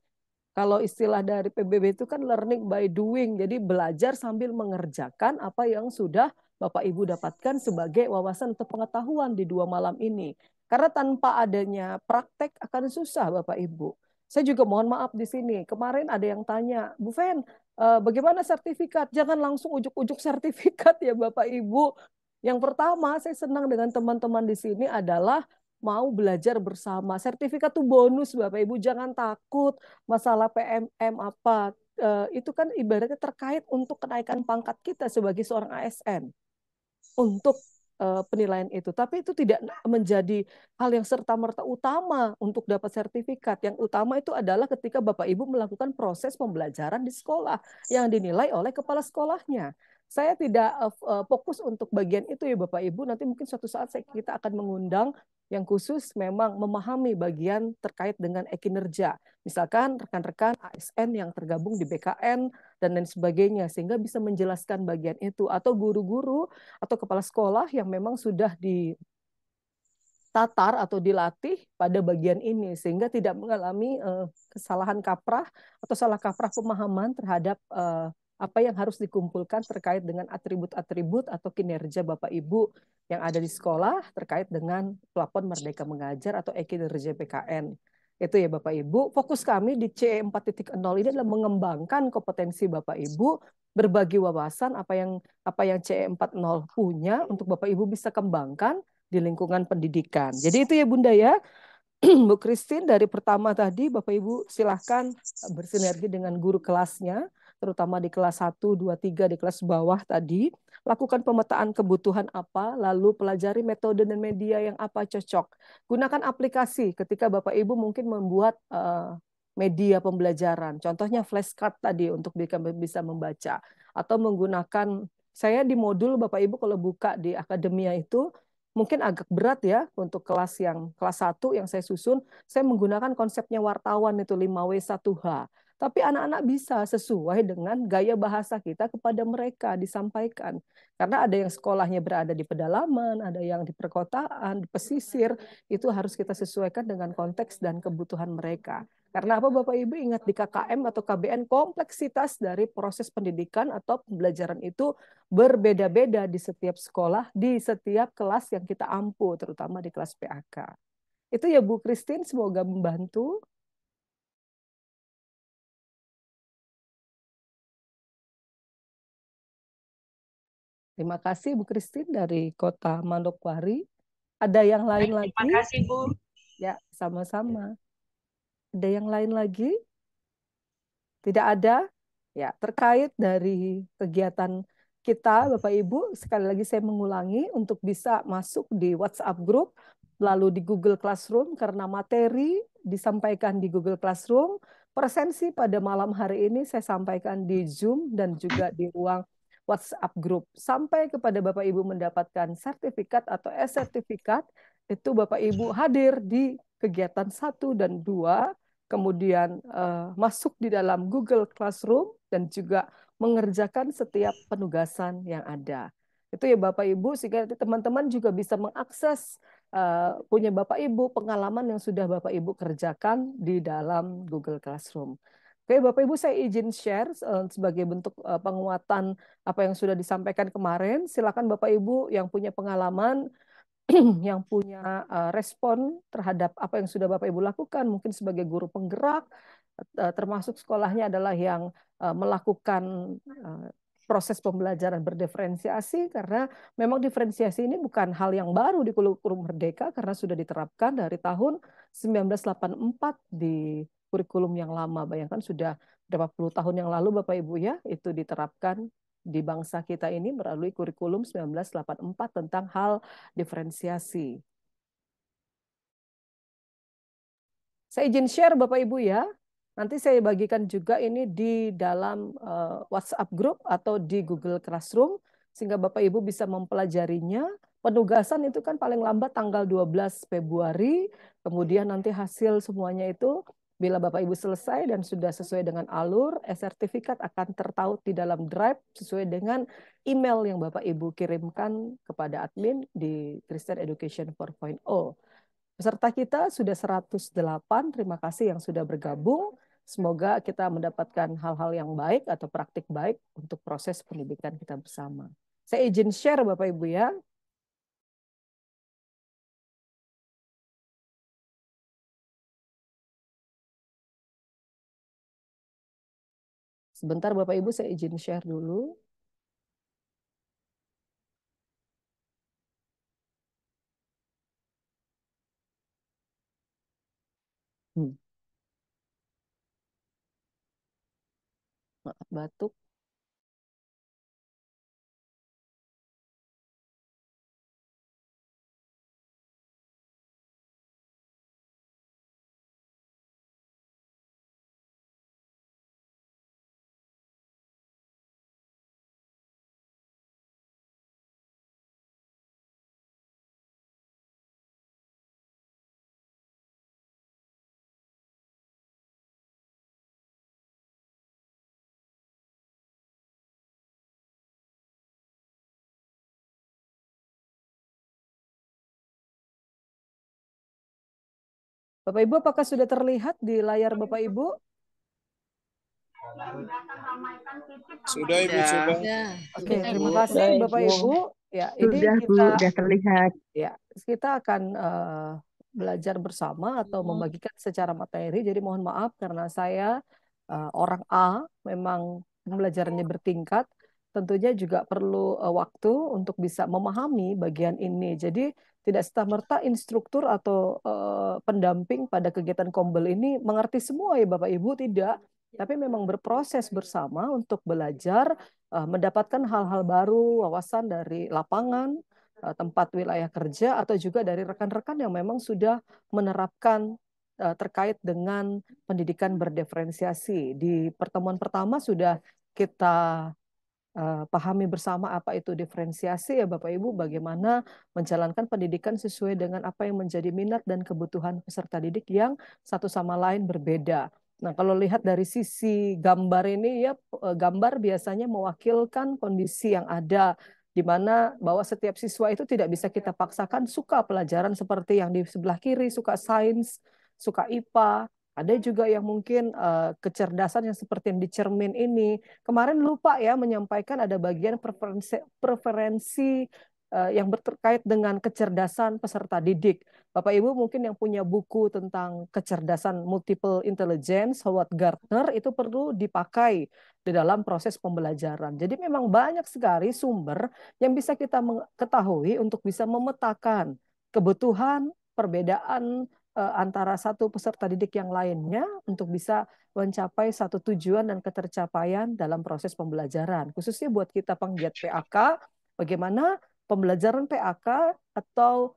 Kalau istilah dari PBB itu kan learning by doing. Jadi belajar sambil mengerjakan apa yang sudah Bapak Ibu dapatkan sebagai wawasan atau pengetahuan di 2 malam ini. Karena tanpa adanya praktek akan susah Bapak Ibu. Saya juga mohon maaf di sini. Kemarin ada yang tanya, Bu Fen, bagaimana sertifikat? Jangan langsung ujuk-ujuk sertifikat ya Bapak Ibu. Yang pertama, saya senang dengan teman-teman di sini adalah mau belajar bersama. Sertifikat itu bonus Bapak Ibu, jangan takut masalah PMM apa. Itu kan ibaratnya terkait untuk kenaikan pangkat kita sebagai seorang ASN untuk penilaian itu. Tapi itu tidak menjadi hal yang serta-merta utama untuk dapat sertifikat. Yang utama itu adalah ketika Bapak Ibu melakukan proses pembelajaran di sekolah yang dinilai oleh kepala sekolahnya. Saya tidak fokus untuk bagian itu ya Bapak Ibu. Nanti mungkin suatu saat kita akan mengundang yang khusus memang memahami bagian terkait dengan e-kinerja. Misalkan rekan-rekan ASN yang tergabung di BKN dan lain sebagainya, sehingga bisa menjelaskan bagian itu. Atau guru-guru atau kepala sekolah yang memang sudah ditatar atau dilatih pada bagian ini, sehingga tidak mengalami kesalahan kaprah atau salah kaprah pemahaman terhadap apa yang harus dikumpulkan terkait dengan atribut-atribut atau kinerja Bapak Ibu yang ada di sekolah terkait dengan plafon Merdeka Mengajar atau e-kinerja PKN. Itu ya Bapak Ibu. Fokus kami di CE 4.0 ini adalah mengembangkan kompetensi Bapak Ibu, berbagi wawasan apa yang CE 4.0 punya untuk Bapak Ibu bisa kembangkan di lingkungan pendidikan. Jadi itu ya Bunda ya. Bu Christine, dari pertama tadi Bapak Ibu silahkan bersinergi dengan guru kelasnya, terutama di kelas 1, 2, 3, di kelas bawah tadi. Lakukan pemetaan kebutuhan apa, lalu pelajari metode dan media yang apa cocok. Gunakan aplikasi ketika Bapak Ibu mungkin membuat media pembelajaran. Contohnya flashcard tadi untuk bisa membaca. Atau menggunakan, saya di modul Bapak Ibu kalau buka di akademia itu, mungkin agak berat ya untuk kelas 1 yang saya susun, saya menggunakan konsepnya wartawan itu 5W1H. Tapi anak-anak bisa sesuai dengan gaya bahasa kita kepada mereka disampaikan. Karena ada yang sekolahnya berada di pedalaman, ada yang di perkotaan, di pesisir, itu harus kita sesuaikan dengan konteks dan kebutuhan mereka. Karena apa Bapak Ibu ingat di KKM atau KBN kompleksitas dari proses pendidikan atau pembelajaran itu berbeda-beda di setiap sekolah, di setiap kelas yang kita ampu, terutama di kelas PAK. Itu ya Bu Christine, semoga membantu. Terima kasih Bu Christine dari Kota Manokwari. Ada yang lain lagi? Terima kasih Bu. Ya, sama-sama. Ada yang lain lagi? Tidak ada? Ya, terkait dari kegiatan kita, Bapak Ibu, sekali lagi saya mengulangi untuk bisa masuk di WhatsApp group, lalu di Google Classroom, karena materi disampaikan di Google Classroom, presensi pada malam hari ini saya sampaikan di Zoom dan juga di ruang WhatsApp group. Sampai kepada Bapak Ibu mendapatkan sertifikat atau e-sertifikat, itu Bapak Ibu hadir di kegiatan 1 dan 2, kemudian masuk di dalam Google Classroom, dan juga mengerjakan setiap penugasan yang ada. Itu ya Bapak Ibu, sehingga teman-teman juga bisa mengakses punya Bapak Ibu pengalaman yang sudah Bapak Ibu kerjakan di dalam Google Classroom. Oke, Bapak Ibu, saya izin share sebagai bentuk penguatan apa yang sudah disampaikan kemarin. Silakan Bapak Ibu yang punya pengalaman, yang punya respon terhadap apa yang sudah Bapak Ibu lakukan, mungkin sebagai guru penggerak, termasuk sekolahnya adalah yang melakukan proses pembelajaran berdiferensiasi, karena memang diferensiasi ini bukan hal yang baru di kurikulum Merdeka, karena sudah diterapkan dari tahun 1984 di kurikulum yang lama. Bayangkan sudah berapa puluh tahun yang lalu Bapak Ibu ya, itu diterapkan di bangsa kita ini melalui kurikulum 1984 tentang hal diferensiasi. Saya izin share Bapak Ibu ya. Nanti saya bagikan juga ini di dalam WhatsApp group atau di Google Classroom, sehingga Bapak Ibu bisa mempelajarinya. Penugasan itu kan paling lambat tanggal 12 Februari, kemudian nanti hasil semuanya itu bila Bapak Ibu selesai dan sudah sesuai dengan alur, sertifikat akan tertaut di dalam Drive sesuai dengan email yang Bapak Ibu kirimkan kepada admin di Christian Education 4.0. Peserta kita sudah 108, terima kasih yang sudah bergabung. Semoga kita mendapatkan hal-hal yang baik atau praktik baik untuk proses pendidikan kita bersama. Saya izin share Bapak Ibu ya. Sebentar Bapak Ibu, saya izin share dulu. Maaf batuk. Bapak Ibu, apakah sudah terlihat di layar Bapak Ibu? Sudah Ibu, sudah. Oke, terima kasih Bapak Ibu. Ya, ini Sudah Bu, sudah terlihat. Ya, kita akan belajar bersama atau membagikan secara materi. Jadi mohon maaf karena saya orang A, memang pembelajarannya bertingkat. Tentunya juga perlu waktu untuk bisa memahami bagian ini. Jadi tidak serta-merta instruktur atau pendamping pada kegiatan Kombel ini mengerti semua ya Bapak Ibu, tidak. Tapi memang berproses bersama untuk belajar, mendapatkan hal-hal baru, wawasan dari lapangan, tempat wilayah kerja, atau juga dari rekan-rekan yang memang sudah menerapkan terkait dengan pendidikan berdiferensiasi. Di pertemuan pertama sudah kita pahami bersama apa itu diferensiasi ya Bapak Ibu, bagaimana menjalankan pendidikan sesuai dengan apa yang menjadi minat dan kebutuhan peserta didik yang satu sama lain berbeda. Nah, kalau lihat dari sisi gambar ini ya, gambar biasanya mewakilkan kondisi yang ada, di mana bahwa setiap siswa itu tidak bisa kita paksakan suka pelajaran seperti yang di sebelah kiri, suka sains, suka IPA. Ada juga yang mungkin kecerdasan yang seperti yang di cermin ini. Kemarin lupa ya menyampaikan ada bagian preferensi yang terkait dengan kecerdasan peserta didik. Bapak Ibu mungkin yang punya buku tentang kecerdasan multiple intelligence, Howard Gardner, itu perlu dipakai di dalam proses pembelajaran. Jadi memang banyak sekali sumber yang bisa kita ketahui untuk bisa memetakan kebutuhan, perbedaan antara satu peserta didik yang lainnya untuk bisa mencapai satu tujuan dan ketercapaian dalam proses pembelajaran. Khususnya buat kita penggiat PAK, bagaimana pembelajaran PAK atau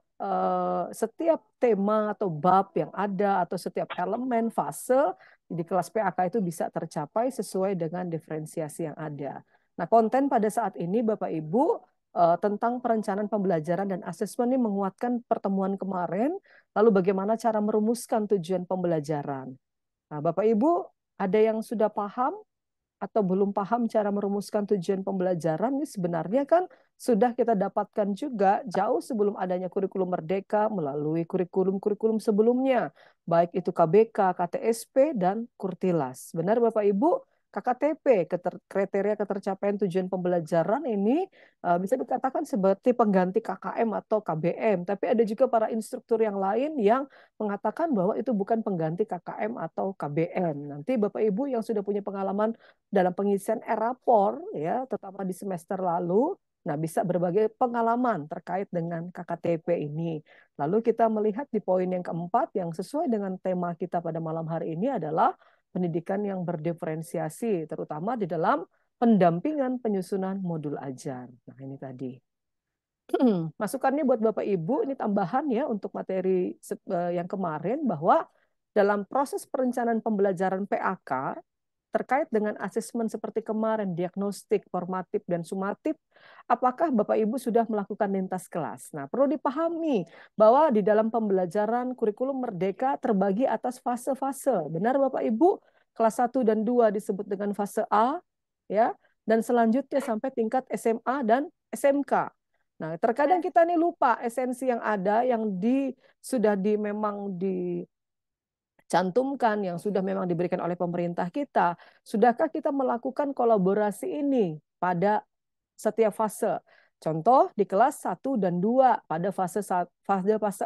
setiap tema atau bab yang ada atau setiap elemen fase di kelas PAK itu bisa tercapai sesuai dengan diferensiasi yang ada. Nah, konten pada saat ini Bapak Ibu tentang perencanaan pembelajaran dan asesmen ini menguatkan pertemuan kemarin, lalu bagaimana cara merumuskan tujuan pembelajaran. Nah, Bapak Ibu, ada yang sudah paham atau belum paham cara merumuskan tujuan pembelajaran? Ini sebenarnya kan sudah kita dapatkan juga jauh sebelum adanya kurikulum Merdeka melalui kurikulum-kurikulum sebelumnya, baik itu KBK, KTSP, dan Kurtilas. Benar Bapak Ibu? KKTP, kriteria ketercapaian tujuan pembelajaran ini bisa dikatakan seperti pengganti KKM atau KBM, tapi ada juga para instruktur yang lain yang mengatakan bahwa itu bukan pengganti KKM atau KBM. Nanti Bapak Ibu yang sudah punya pengalaman dalam pengisian e-rapor, ya, terutama di semester lalu, nah bisa berbagi pengalaman terkait dengan KKTP ini. Lalu kita melihat di poin yang keempat yang sesuai dengan tema kita pada malam hari ini adalah pendidikan yang berdiferensiasi, terutama di dalam pendampingan penyusunan modul ajar. Nah, ini tadi. Masukannya buat Bapak Ibu, ini tambahan ya untuk materi yang kemarin, bahwa dalam proses perencanaan pembelajaran PAK, terkait dengan asesmen seperti kemarin, diagnostik, formatif, dan sumatif, apakah Bapak Ibu sudah melakukan lintas kelas? Nah, perlu dipahami bahwa di dalam pembelajaran kurikulum Merdeka terbagi atas fase-fase. Benar Bapak Ibu? Kelas 1 dan 2 disebut dengan fase A, ya, dan selanjutnya sampai tingkat SMA dan SMK. Nah, terkadang kita nih lupa esensi yang ada, yang sudah memang cantumkan, yang sudah memang diberikan oleh pemerintah kita. Sudahkah kita melakukan kolaborasi ini pada setiap fase? Contoh di kelas 1 dan 2 pada fase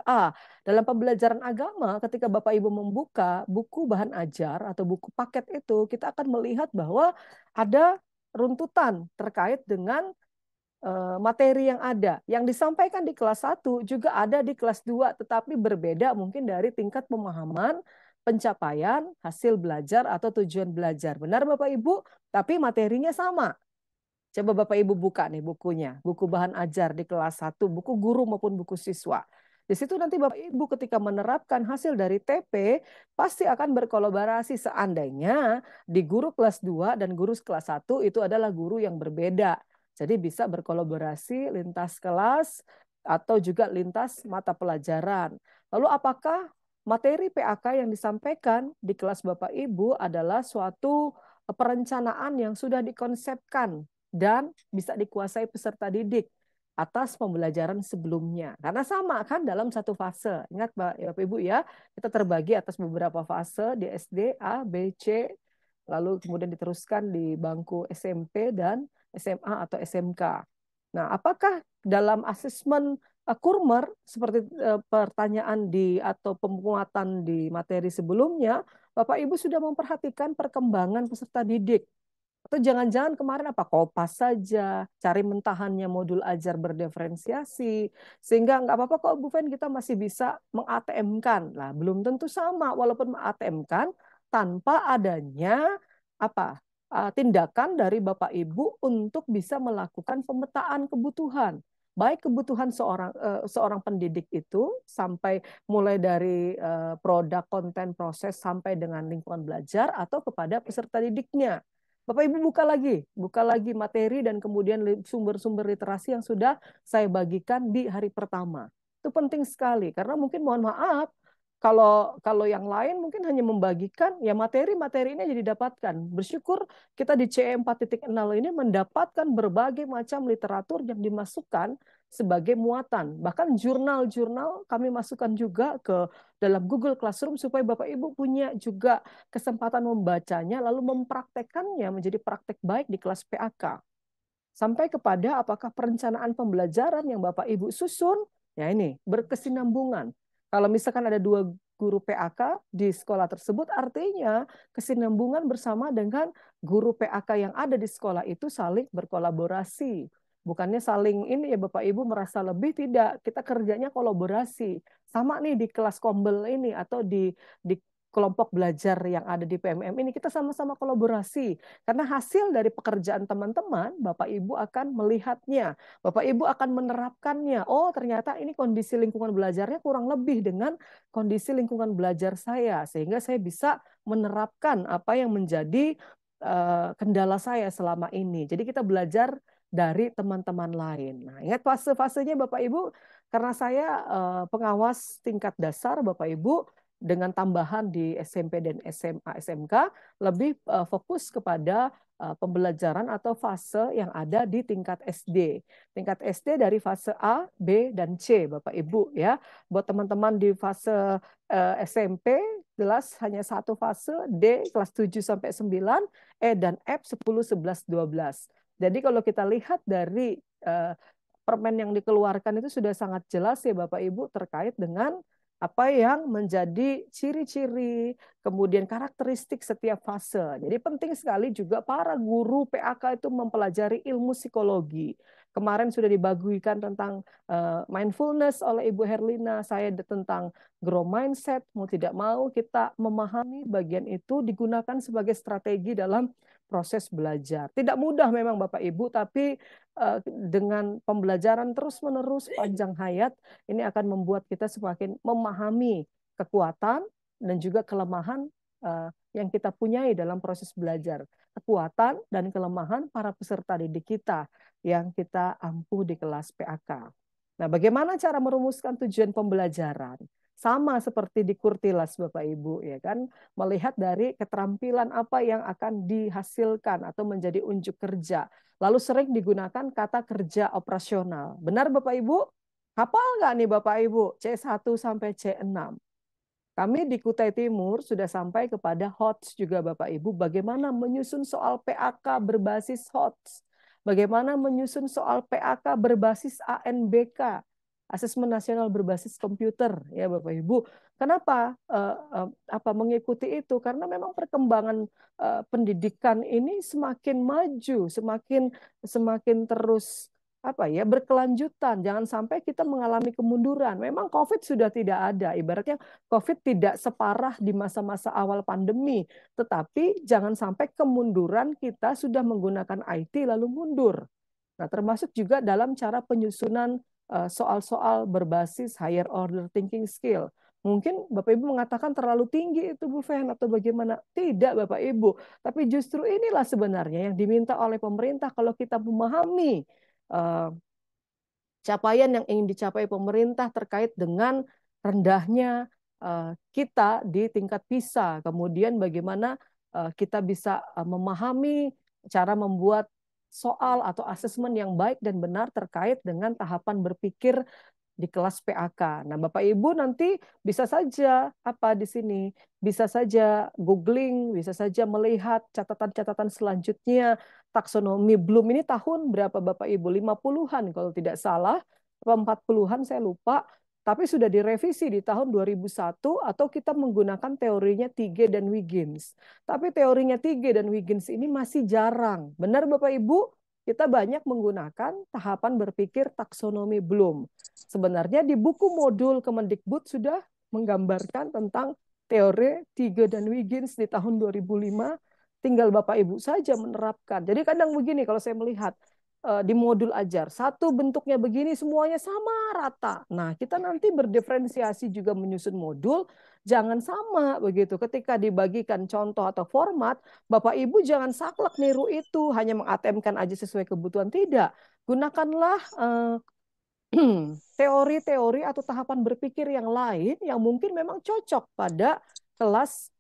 A. Dalam pembelajaran agama, ketika Bapak Ibu membuka buku bahan ajar atau buku paket itu, kita akan melihat bahwa ada runtutan terkait dengan materi yang ada. Yang disampaikan di kelas 1 juga ada di kelas 2, tetapi berbeda mungkin dari tingkat pemahaman, pencapaian, hasil belajar, atau tujuan belajar. Benar Bapak Ibu? Tapi materinya sama. Coba Bapak Ibu buka nih bukunya, buku bahan ajar di kelas 1, buku guru maupun buku siswa. Di situ nanti Bapak Ibu ketika menerapkan hasil dari TP, pasti akan berkolaborasi seandainya di guru kelas 2 dan guru kelas 1 itu adalah guru yang berbeda. Jadi bisa berkolaborasi lintas kelas atau juga lintas mata pelajaran. Lalu apakah materi PAK yang disampaikan di kelas Bapak Ibu adalah suatu perencanaan yang sudah dikonsepkan dan bisa dikuasai peserta didik atas pembelajaran sebelumnya. Karena sama kan dalam satu fase. Ingat Bapak Ibu ya, kita terbagi atas beberapa fase di SD, A, B, C, lalu kemudian diteruskan di bangku SMP dan SMA atau SMK. Nah, apakah dalam asesmen Kurmer seperti pertanyaan atau pemuatan di materi sebelumnya, Bapak Ibu sudah memperhatikan perkembangan peserta didik? Atau jangan-jangan kemarin apa kopas saja, cari mentahannya modul ajar berdiferensiasi, sehingga nggak apa-apa kok Bu Fen, kita masih bisa meng-ATM-kan. Nah, belum tentu sama, walaupun meng-ATM-kan tanpa adanya tindakan dari Bapak Ibu untuk bisa melakukan pemetaan kebutuhan. Baik kebutuhan seorang pendidik itu sampai mulai dari produk, konten, proses sampai dengan lingkungan belajar atau kepada peserta didiknya. Bapak Ibu buka lagi materi dan kemudian sumber-sumber literasi yang sudah saya bagikan di hari pertama. Itu penting sekali karena mungkin mohon maaf kalau yang lain mungkin hanya membagikan ya materi-materi ini jadi didapatkan. Bersyukur kita di CE 4.0 ini mendapatkan berbagai macam literatur yang dimasukkan sebagai muatan. Bahkan jurnal-jurnal kami masukkan juga ke dalam Google Classroom supaya Bapak Ibu punya juga kesempatan membacanya lalu mempraktekkannya menjadi praktek baik di kelas PAK. Sampai kepada apakah perencanaan pembelajaran yang Bapak Ibu susun, ya ini berkesinambungan. Kalau misalkan ada 2 guru PAK di sekolah tersebut, artinya kesinambungan bersama dengan guru PAK yang ada di sekolah itu saling berkolaborasi. Bukannya saling ini ya Bapak Ibu merasa lebih, tidak. Kita kerjanya kolaborasi. Sama nih di kelas kombel ini atau di kelompok belajar yang ada di PMM ini, kita sama-sama kolaborasi. Karena hasil dari pekerjaan teman-teman, Bapak Ibu akan melihatnya. Bapak Ibu akan menerapkannya. Oh, ternyata ini kondisi lingkungan belajarnya kurang lebih dengan kondisi lingkungan belajar saya. Sehingga saya bisa menerapkan apa yang menjadi kendala saya selama ini. Jadi kita belajar dari teman-teman lain. Nah, ingat fase-fasenya Bapak Ibu, karena saya pengawas tingkat dasar Bapak Ibu, dengan tambahan di SMP dan SMA, SMK lebih fokus kepada pembelajaran atau fase yang ada di tingkat SD. Tingkat SD dari fase A, B, dan C, Bapak Ibu ya. Buat teman-teman di fase SMP, jelas hanya satu fase, D kelas 7 sampai 9, E dan F 10, 11, 12. Jadi kalau kita lihat dari permen yang dikeluarkan itu sudah sangat jelas ya Bapak Ibu terkait dengan apa yang menjadi ciri-ciri, kemudian karakteristik setiap fase. Jadi penting sekali juga para guru PAK itu mempelajari ilmu psikologi. Kemarin sudah dibagikan tentang mindfulness oleh Ibu Herlina, saya tentang grow mindset, mau tidak mau kita memahami bagian itu digunakan sebagai strategi dalam proses belajar. Tidak mudah memang Bapak Ibu, tapi dengan pembelajaran terus-menerus panjang hayat, ini akan membuat kita semakin memahami kekuatan dan juga kelemahan yang kita punyai dalam proses belajar. Kekuatan dan kelemahan para peserta didik kita yang kita ampuh di kelas PAK. Nah, bagaimana cara merumuskan tujuan pembelajaran? Sama seperti di Kurtilas Bapak Ibu ya kan, melihat dari keterampilan apa yang akan dihasilkan atau menjadi unjuk kerja. Lalu sering digunakan kata kerja operasional. Benar Bapak Ibu? Hafal nggak nih Bapak Ibu? C1 sampai C6. Kami di Kutai Timur sudah sampai kepada HOTS juga Bapak Ibu. Bagaimana menyusun soal PAK berbasis HOTS. Bagaimana menyusun soal PAK berbasis ANBK. Asesmen Nasional Berbasis Komputer ya Bapak Ibu. Kenapa mengikuti itu? Karena memang perkembangan pendidikan ini semakin maju, semakin terus berkelanjutan. Jangan sampai kita mengalami kemunduran. Memang COVID sudah tidak ada. Ibaratnya COVID tidak separah di masa-masa awal pandemi, tetapi jangan sampai kemunduran kita sudah menggunakan IT lalu mundur. Nah, termasuk juga dalam cara penyusunan soal-soal berbasis higher order thinking skill. Mungkin Bapak Ibu mengatakan terlalu tinggi itu Bu Fen atau bagaimana? Tidak Bapak Ibu. Tapi justru inilah sebenarnya yang diminta oleh pemerintah kalau kita memahami capaian yang ingin dicapai pemerintah terkait dengan rendahnya kita di tingkat PISA. Kemudian bagaimana kita bisa memahami cara membuat soal atau asesmen yang baik dan benar terkait dengan tahapan berpikir di kelas PAK. Nah, Bapak Ibu nanti bisa saja di sini, bisa saja googling, bisa saja melihat catatan-catatan selanjutnya. Taksonomi Bloom ini tahun berapa Bapak Ibu? 50-an kalau tidak salah, 40-an saya lupa. Tapi sudah direvisi di tahun 2001 atau kita menggunakan teorinya Tige dan Wiggins. Tapi teorinya Tige dan Wiggins ini masih jarang. Benar Bapak Ibu? Kita banyak menggunakan tahapan berpikir taksonomi Bloom. Sebenarnya di buku modul Kemendikbud sudah menggambarkan tentang teori Tige dan Wiggins di tahun 2005. Tinggal Bapak Ibu saja menerapkan. Jadi kadang begini kalau saya melihat di modul ajar, satu bentuknya begini semuanya sama rata. Nah, kita nanti berdiferensiasi juga menyusun modul, jangan sama begitu. Ketika dibagikan contoh atau format, Bapak Ibu jangan saklek niru itu, hanya meng-ATM-kan aja sesuai kebutuhan. Tidak. Gunakanlah teori-teori atau tahapan berpikir yang lain yang mungkin memang cocok pada kelas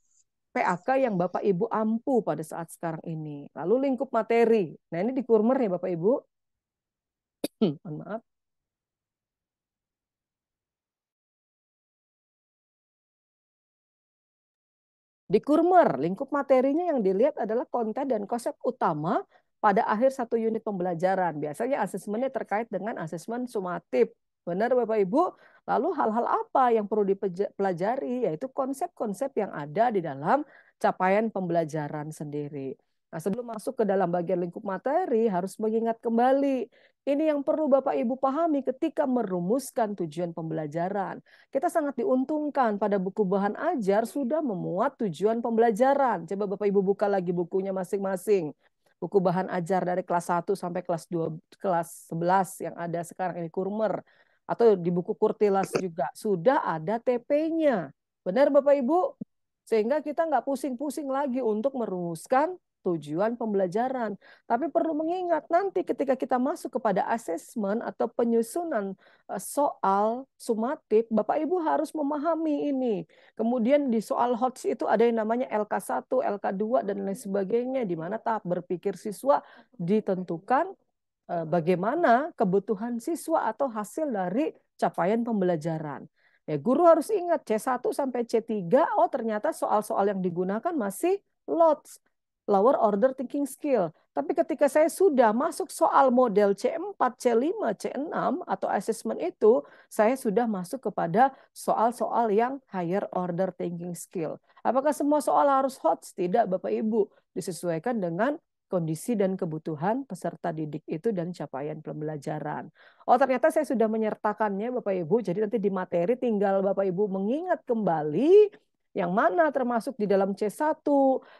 PAK yang Bapak Ibu ampuh pada saat sekarang ini. Lalu lingkup materi. Nah, ini di Kurmer ya Bapak Ibu. Mohon maaf. Di Kurmer, lingkup materinya yang dilihat adalah konten dan konsep utama pada akhir satu unit pembelajaran. Biasanya asesmennya terkait dengan asesmen sumatif. Benar Bapak Ibu? Lalu hal-hal apa yang perlu dipelajari? Yaitu konsep-konsep yang ada di dalam capaian pembelajaran sendiri. Nah, sebelum masuk ke dalam bagian lingkup materi, harus mengingat kembali. Ini yang perlu Bapak Ibu pahami ketika merumuskan tujuan pembelajaran. Kita sangat diuntungkan pada buku bahan ajar sudah memuat tujuan pembelajaran. Coba Bapak Ibu buka lagi bukunya masing-masing. Buku bahan ajar dari kelas 1 sampai kelas 2, kelas 11 yang ada sekarang ini Kurmer. Atau di buku Kurtilas juga sudah ada TP-nya. Benar Bapak Ibu? Sehingga kita nggak pusing-pusing lagi untuk merumuskan tujuan pembelajaran. Tapi perlu mengingat nanti ketika kita masuk kepada asesmen atau penyusunan soal sumatif, Bapak Ibu harus memahami ini. Kemudian di soal HOTS itu ada yang namanya LK1, LK2 dan lain sebagainya, di mana tahap berpikir siswa ditentukan bagaimana kebutuhan siswa atau hasil dari capaian pembelajaran. Ya, guru harus ingat C1 sampai C3, oh ternyata soal-soal yang digunakan masih LOTS, lower order thinking skill. Tapi ketika saya sudah masuk soal model C4, C5, C6 atau assessment itu, saya sudah masuk kepada soal-soal yang higher order thinking skill. Apakah semua soal harus HOTS? Tidak, Bapak Ibu. Disesuaikan dengan kondisi dan kebutuhan peserta didik itu dan capaian pembelajaran. Oh, ternyata saya sudah menyertakannya Bapak Ibu. Jadi nanti di materi tinggal Bapak Ibu mengingat kembali yang mana termasuk di dalam C1,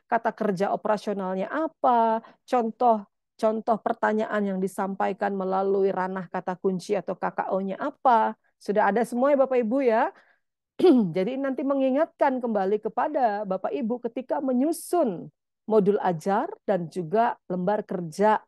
kata kerja operasionalnya apa, contoh pertanyaan yang disampaikan melalui ranah kata kunci atau KKO-nya apa. Sudah ada semua ya Bapak Ibu ya. Jadi nanti mengingatkan kembali kepada Bapak Ibu ketika menyusun modul ajar dan juga lembar kerja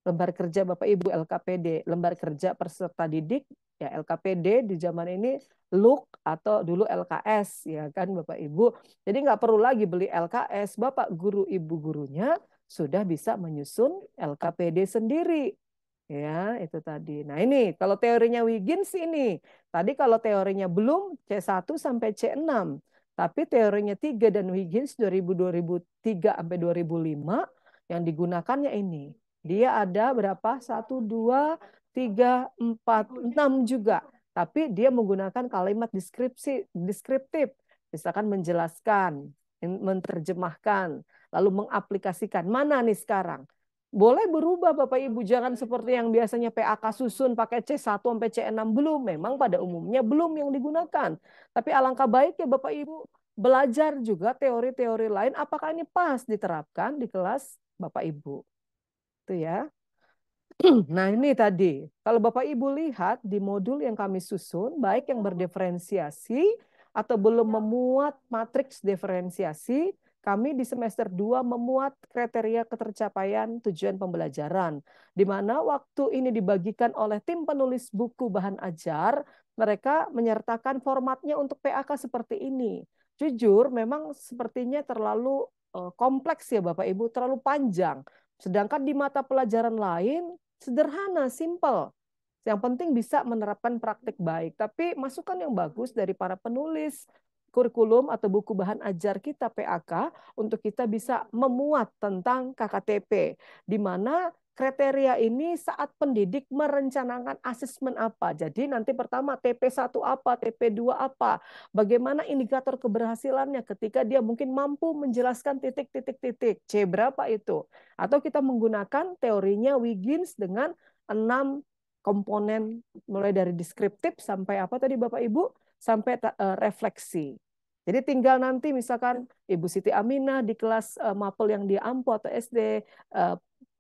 Bapak Ibu LKPD, lembar kerja peserta didik ya LKPD di zaman ini LUK atau dulu LKS ya kan Bapak Ibu. Jadi nggak perlu lagi beli LKS, Bapak guru Ibu gurunya sudah bisa menyusun LKPD sendiri. Ya, itu tadi. Nah, ini kalau teorinya Wiggins ini. Tadi kalau teorinya belum C1 sampai C6. Tapi teorinya 3 dan Wiggins 2003 sampai 2005 yang digunakannya ini. Dia ada berapa? 1, 2, 3, 4, 6 juga. Tapi dia menggunakan kalimat deskriptif. Misalkan menjelaskan, menerjemahkan, lalu mengaplikasikan. Mana nih sekarang? Boleh berubah Bapak Ibu, jangan seperti yang biasanya PAK susun pakai C1 sampai C6 belum. Memang pada umumnya belum yang digunakan. Tapi alangkah baiknya Bapak Ibu belajar juga teori-teori lain apakah ini pas diterapkan di kelas Bapak Ibu. Itu ya. Nah ini tadi, kalau Bapak Ibu lihat di modul yang kami susun, baik yang berdiferensiasi atau belum memuat matriks diferensiasi, kami di semester 2 memuat kriteria ketercapaian tujuan pembelajaran. Di mana waktu ini dibagikan oleh tim penulis buku bahan ajar, mereka menyertakan formatnya untuk PAK seperti ini. Jujur, memang sepertinya terlalu kompleks ya Bapak Ibu, terlalu panjang. Sedangkan di mata pelajaran lain, sederhana, simple. Yang penting bisa menerapkan praktik baik. Tapi masukan yang bagus dari para penulis kurikulum atau buku bahan ajar kita PAK untuk kita bisa memuat tentang KKTP. Di mana kriteria ini saat pendidik merencanakan asesmen apa. Jadi nanti pertama TP1 apa, TP2 apa. Bagaimana indikator keberhasilannya ketika dia mungkin mampu menjelaskan titik-titik-titik. C berapa itu? Atau kita menggunakan teorinya Wiggins dengan 6 komponen mulai dari deskriptif sampai apa tadi Bapak Ibu? Sampai refleksi. Jadi tinggal nanti misalkan Ibu Siti Aminah di kelas mapel yang di Ampo atau SD,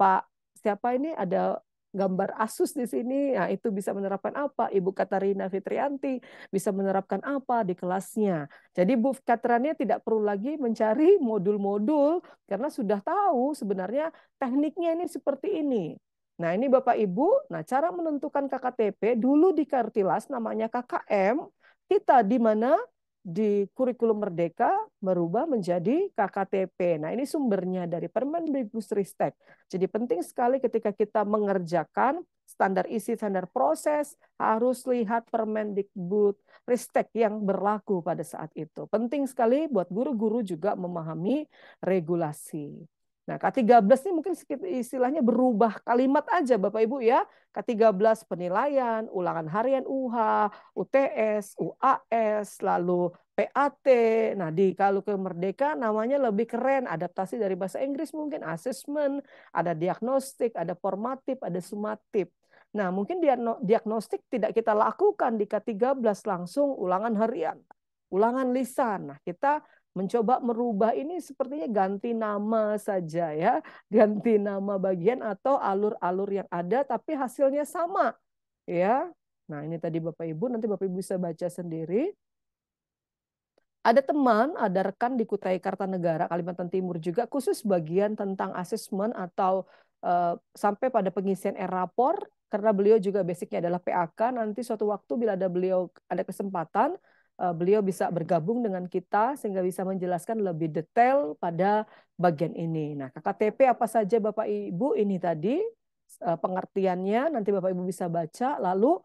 Pak siapa ini ada gambar Asus di sini, nah itu bisa menerapkan apa? Ibu Katarina Fitrianti bisa menerapkan apa di kelasnya. Jadi Bu Katarina tidak perlu lagi mencari modul-modul karena sudah tahu sebenarnya tekniknya ini seperti ini. Nah ini Bapak Ibu, nah cara menentukan KKTP dulu di Kartilas namanya KKM, kita di mana di kurikulum Merdeka berubah menjadi KKTP. Nah, ini sumbernya dari Permendikbudristek. Jadi penting sekali ketika kita mengerjakan standar isi, standar proses, harus lihat Permendikbudristek yang berlaku pada saat itu. Penting sekali buat guru-guru juga memahami regulasi. Nah, K13 ini mungkin istilahnya berubah kalimat aja Bapak Ibu ya. K13 penilaian, ulangan harian UH, UTS, UAS, lalu PAT. Nah, kalau ke Merdeka namanya lebih keren, adaptasi dari bahasa Inggris mungkin, assessment, ada diagnostik, ada formatif, ada sumatif. Nah, mungkin diagnostik tidak kita lakukan di K13 langsung ulangan harian, ulangan lisan. Nah, kita mencoba merubah ini sepertinya ganti nama saja ya, ganti nama bagian atau alur-alur yang ada tapi hasilnya sama ya. Nah, ini tadi Bapak Ibu, nanti Bapak Ibu bisa baca sendiri. Ada teman, ada rekan di Kutai Kartanegara, Kalimantan Timur juga khusus bagian tentang asesmen atau sampai pada pengisian e-rapor, karena beliau juga basicnya adalah PAK. Nanti suatu waktu bila beliau ada kesempatan, beliau bisa bergabung dengan kita sehingga bisa menjelaskan lebih detail pada bagian ini. Nah, KKTP apa saja Bapak Ibu ini tadi pengertiannya, nanti Bapak Ibu bisa baca, lalu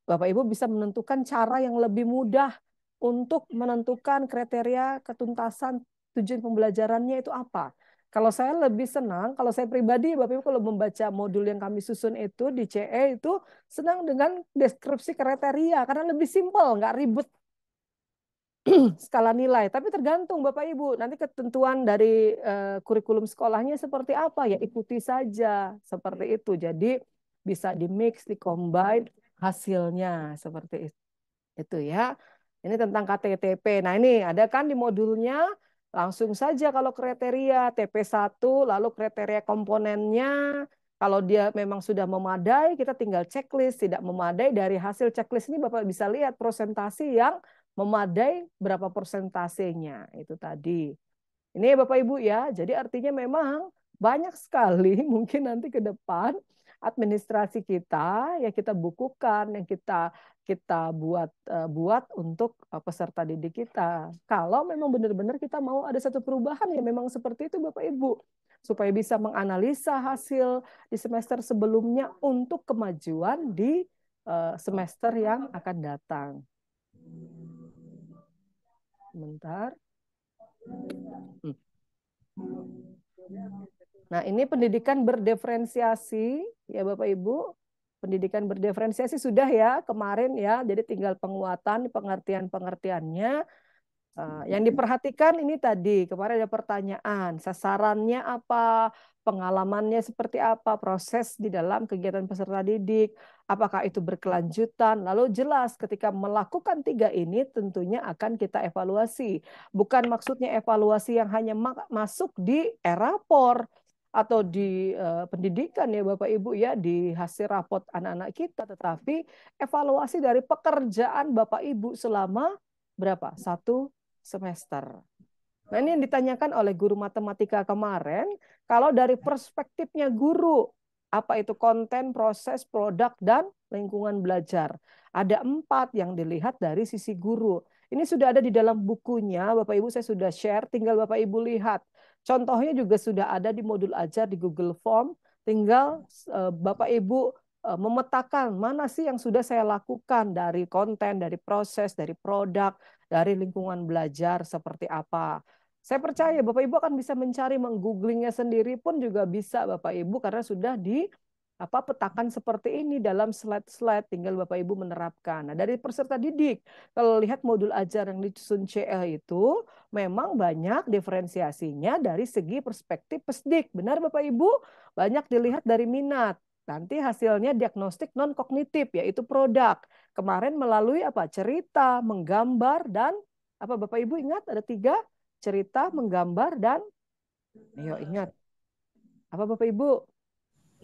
Bapak Ibu bisa menentukan cara yang lebih mudah untuk menentukan kriteria ketuntasan tujuan pembelajarannya itu apa. Kalau saya lebih senang, kalau saya pribadi, Bapak Ibu kalau membaca modul yang kami susun itu di CE itu senang dengan deskripsi kriteria karena lebih simpel, nggak ribet skala nilai. Tapi tergantung Bapak Ibu, nanti ketentuan dari kurikulum sekolahnya seperti apa ya ikuti saja seperti itu. Jadi bisa di mix, di combine hasilnya seperti itu ya. Ini tentang KTTP. Nah, ini ada kan di modulnya langsung saja kalau kriteria TP1 lalu kriteria komponennya kalau dia memang sudah memadai kita tinggal checklist, tidak memadai dari hasil checklist ini Bapak bisa lihat presentasi yang memadai berapa persentasenya itu tadi. Ini ya Bapak Ibu ya, jadi artinya memang banyak sekali mungkin nanti ke depan administrasi kita yang kita bukukan, yang kita buat untuk peserta didik kita. Kalau memang benar-benar kita mau ada satu perubahan ya memang seperti itu Bapak Ibu, supaya bisa menganalisa hasil di semester sebelumnya untuk kemajuan di semester yang akan datang. Sebentar. Nah, ini pendidikan berdiferensiasi ya Bapak Ibu. Pendidikan berdiferensiasi sudah ya kemarin ya. Jadi tinggal penguatan pengertian-pengertiannya. Yang diperhatikan ini tadi, kemarin ada pertanyaan, sasarannya apa, pengalamannya seperti apa, proses di dalam kegiatan peserta didik, apakah itu berkelanjutan, lalu jelas ketika melakukan 3 ini tentunya akan kita evaluasi. Bukan maksudnya evaluasi yang hanya masuk di e-rapor atau di pendidikan ya Bapak Ibu ya, di hasil raport anak-anak kita, tetapi evaluasi dari pekerjaan Bapak Ibu selama berapa? 1 semester. Nah, ini yang ditanyakan oleh guru matematika kemarin, kalau dari perspektifnya guru, apa itu konten, proses, produk, dan lingkungan belajar. Ada 4 yang dilihat dari sisi guru. Ini sudah ada di dalam bukunya, Bapak Ibu saya sudah share, tinggal Bapak Ibu lihat. Contohnya juga sudah ada di modul ajar di Google Form, tinggal Bapak Ibu memetakan mana sih yang sudah saya lakukan dari konten, dari proses, dari produk, dari lingkungan belajar seperti apa. Saya percaya Bapak Ibu akan bisa mencari menggooglingnya sendiri pun juga bisa Bapak Ibu karena sudah di petakan seperti ini dalam slide-slide, tinggal Bapak Ibu menerapkan. Nah, dari peserta didik, kalau lihat modul ajar yang disusun CE itu memang banyak diferensiasinya dari segi perspektif pesdik. Benar Bapak Ibu? Banyak dilihat dari minat. Nanti hasilnya diagnostik non kognitif yaitu produk. Kemarin melalui apa? Cerita, menggambar dan apa Bapak Ibu ingat ada 3 cerita, menggambar dan ayo ingat apa Bapak Ibu?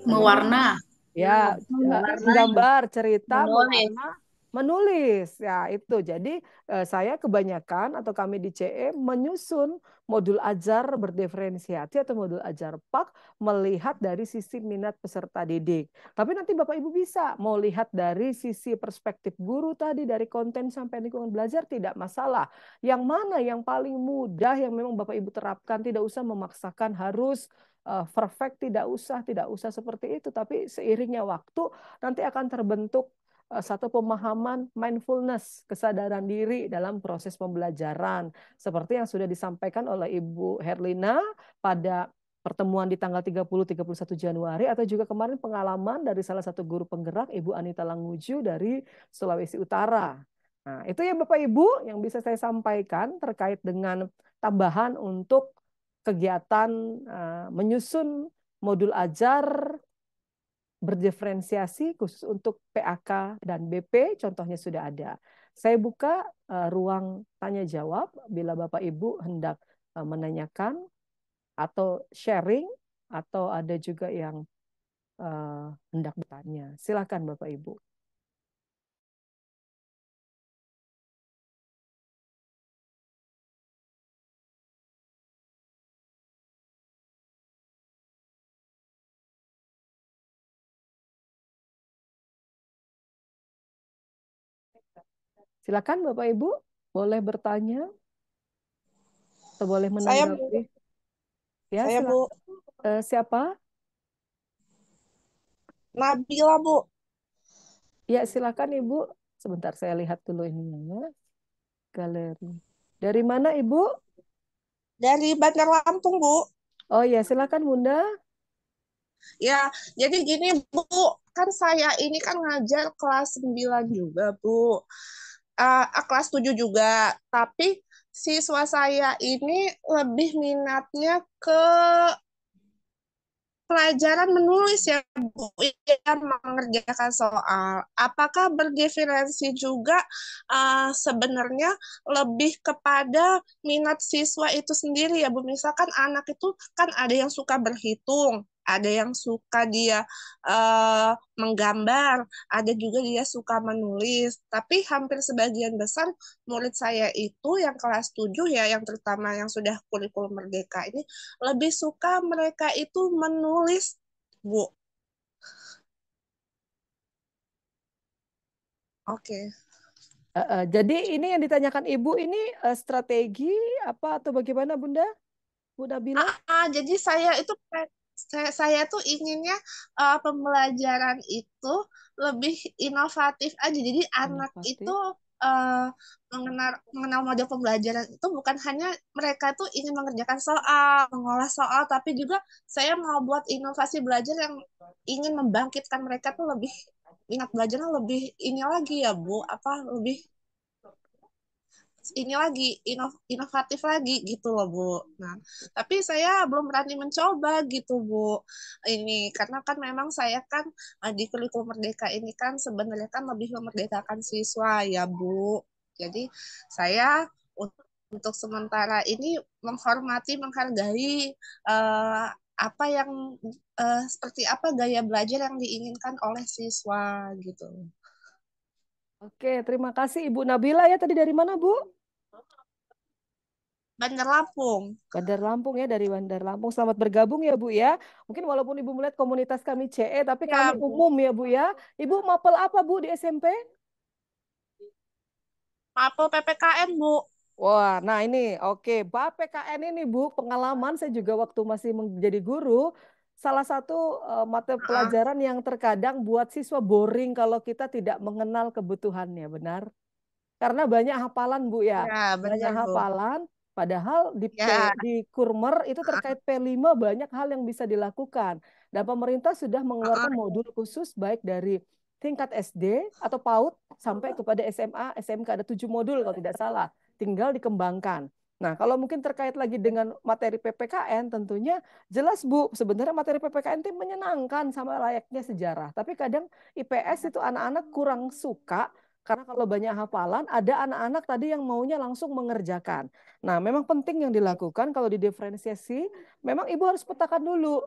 Mewarna. Ya, menggambar, cerita, Menulis. mewarna, menulis. Ya, itu. Jadi saya kebanyakan atau kami di CE menyusun modul ajar berdiferensiasi atau modul ajar PAK melihat dari sisi minat peserta didik. Tapi nanti Bapak Ibu bisa mau lihat dari sisi perspektif guru tadi, dari konten sampai lingkungan belajar tidak masalah. Yang mana yang paling mudah yang memang Bapak Ibu terapkan, tidak usah memaksakan harus perfect, tidak usah seperti itu, tapi seiringnya waktu nanti akan terbentuk satu pemahaman mindfulness, kesadaran diri dalam proses pembelajaran seperti yang sudah disampaikan oleh Ibu Herlina pada pertemuan di tanggal 30-31 Januari atau juga kemarin pengalaman dari salah satu guru penggerak Ibu Anita Languju dari Sulawesi Utara. Nah, itu ya Bapak Ibu yang bisa saya sampaikan terkait dengan tambahan untuk kegiatan menyusun modul ajar berdiferensiasi khusus untuk PAK dan BP, contohnya sudah ada. Saya buka ruang tanya jawab bila Bapak Ibu hendak menanyakan atau sharing atau ada juga yang hendak bertanya. Silakan Bapak Ibu. Silakan Bapak Ibu, boleh bertanya atau boleh Saya Bu, menanggapi. Ya, saya silakan. Bu. Siapa? Nabila Bu. Ya, silakan Ibu. Sebentar saya lihat dulu ini ya. Galeri. Dari mana Ibu? Dari Bandar Lampung Bu. Oh ya, silakan Bunda. Ya, jadi gini Bu, kan saya ini kan ngajar kelas 9 juga Bu. Kelas 7 juga, tapi siswa saya ini lebih minatnya ke pelajaran menulis ya Bu, yang mengerjakan soal. Apakah berdiferensi juga sebenarnya lebih kepada minat siswa itu sendiri ya Bu? Misalkan anak itu kan ada yang suka berhitung, ada yang suka dia menggambar, ada juga dia suka menulis. Tapi hampir sebagian besar murid saya itu yang kelas 7 ya, yang terutama yang sudah kurikulum merdeka ini lebih suka mereka itu menulis, Bu. Oke. Jadi ini yang ditanyakan Ibu ini strategi apa atau bagaimana Bunda? Bu Nabila? Jadi saya tuh inginnya pembelajaran itu lebih inovatif aja. Jadi anak itu Inovatif. mengenal model pembelajaran itu bukan hanya mereka tuh ingin mengerjakan soal, mengolah soal, tapi juga saya mau buat inovasi belajar yang ingin membangkitkan mereka tuh lebih minat belajarnya lebih ini lagi ya Bu, apa lebih ini lagi inovatif lagi gitu loh Bu. Nah, tapi saya belum berani mencoba gitu Bu. Ini karena kan memang saya kan di kurikulum merdeka ini kan sebenarnya kan lebih memerdekakan siswa ya Bu. Jadi saya untuk sementara ini menghormati, menghargai eh, apa yang seperti apa gaya belajar yang diinginkan oleh siswa gitu. Oke, terima kasih Ibu Nabila ya. Tadi dari mana Bu? Bandar Lampung. Bandar Lampung ya, dari Bandar Lampung. Selamat bergabung ya Bu ya. Mungkin walaupun Ibu melihat komunitas kami CE, tapi Ya, kami Bu. umum ya Bu ya. Ibu mapel apa Bu di SMP? Mapel PPKN, Bu. Wah, nah ini oke. PKN ini Bu, pengalaman saya juga waktu masih menjadi guru, salah satu mata Heeh. pelajaran yang terkadang buat siswa boring kalau kita tidak mengenal kebutuhannya, benar? Karena banyak hafalan Bu ya, Ya, banyak benar, Bu. hafalan. Padahal Ya, di Kurmer itu terkait P5 banyak hal yang bisa dilakukan. Dan pemerintah sudah mengeluarkan heeh. modul khusus baik dari tingkat SD atau PAUD sampai kepada SMA, SMK ada 7 modul kalau tidak salah. Tinggal dikembangkan. Nah, kalau mungkin terkait lagi dengan materi PPKN, tentunya jelas Bu, sebenarnya materi PPKN itu menyenangkan sama layaknya sejarah. Tapi kadang IPS itu anak-anak kurang suka karena kalau banyak hafalan, ada anak-anak tadi yang maunya langsung mengerjakan. Nah, memang penting yang dilakukan kalau didiferensiasi, memang Ibu harus petakan dulu.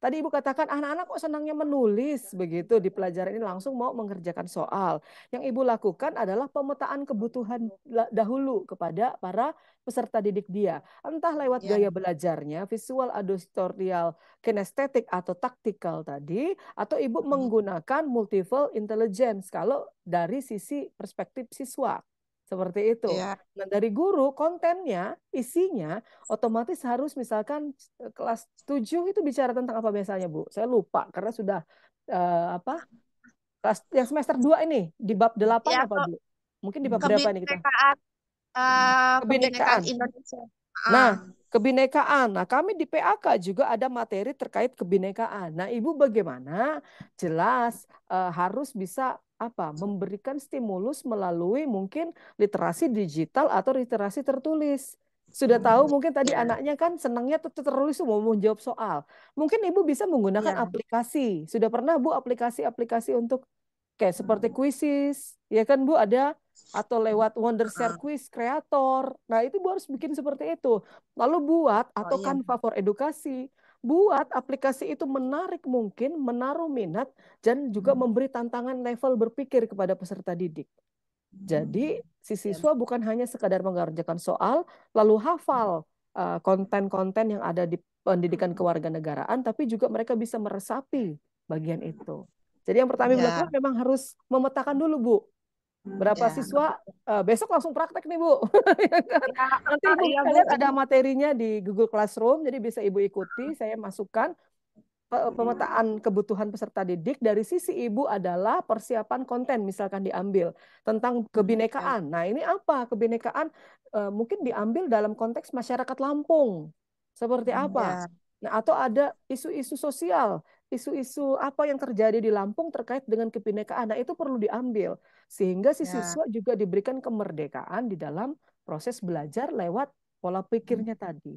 Tadi Ibu katakan anak-anak kok senangnya menulis, begitu di pelajaran ini langsung mau mengerjakan soal. Yang Ibu lakukan adalah pemetaan kebutuhan dahulu kepada para peserta didik dia. Entah lewat Ya, gaya belajarnya, visual, auditorial, kinestetik, atau taktikal tadi, atau Ibu menggunakan multiple intelligence kalau dari sisi perspektif siswa. Seperti itu. ya, Nah, dari guru, kontennya, isinya, otomatis harus misalkan kelas 7 itu bicara tentang apa biasanya, Bu? Saya lupa karena sudah apa? Kelas yang semester 2 ini di bab 8 ya apa, Bu? Mungkin di bab berapa ini kita? kebinekaan, kebinekaan Kebinekaan. Indonesia. Nah, kebinekaan. Nah, kami di PAK juga ada materi terkait kebinekaan. Nah, Ibu bagaimana? Jelas harus bisa apa? Memberikan stimulus melalui mungkin literasi digital atau literasi tertulis. Sudah tahu mungkin tadi Ya, anaknya kan senangnya tertulis mau menjawab soal. Mungkin Ibu bisa menggunakan ya, aplikasi. Sudah pernah Bu aplikasi-aplikasi untuk kayak seperti Quizzes, ya kan Bu ada atau lewat Wondershare Quiz Creator. Nah, itu Bu harus bikin seperti itu. Lalu buat oh atau iya, Canva for Edukasi, buat aplikasi itu menarik mungkin, menaruh minat dan juga memberi tantangan level berpikir kepada peserta didik. Jadi si ya, siswa bukan hanya sekadar mengerjakan soal lalu hafal konten-konten yang ada di pendidikan kewarganegaraan, tapi juga mereka bisa meresapi bagian itu. Jadi yang pertama Ibu ya, lakukan memang harus memetakan dulu Bu. Berapa Ya. siswa? Besok langsung praktek nih Bu. Ya kan? Ya, Nanti Ibu iya bisa Bu. lihat ada materinya di Google Classroom, jadi bisa Ibu ikuti. Saya masukkan pemetaan kebutuhan peserta didik dari sisi ibu adalah persiapan konten misalkan diambil tentang kebinekaan. Nah, ini apa? Kebinekaan mungkin diambil dalam konteks masyarakat Lampung. Seperti apa? Ya. Nah, atau ada isu-isu sosial, isu-isu apa yang terjadi di Lampung terkait dengan kebinekaan. Nah, itu perlu diambil sehingga si Ya. siswa juga diberikan kemerdekaan di dalam proses belajar lewat pola pikirnya tadi.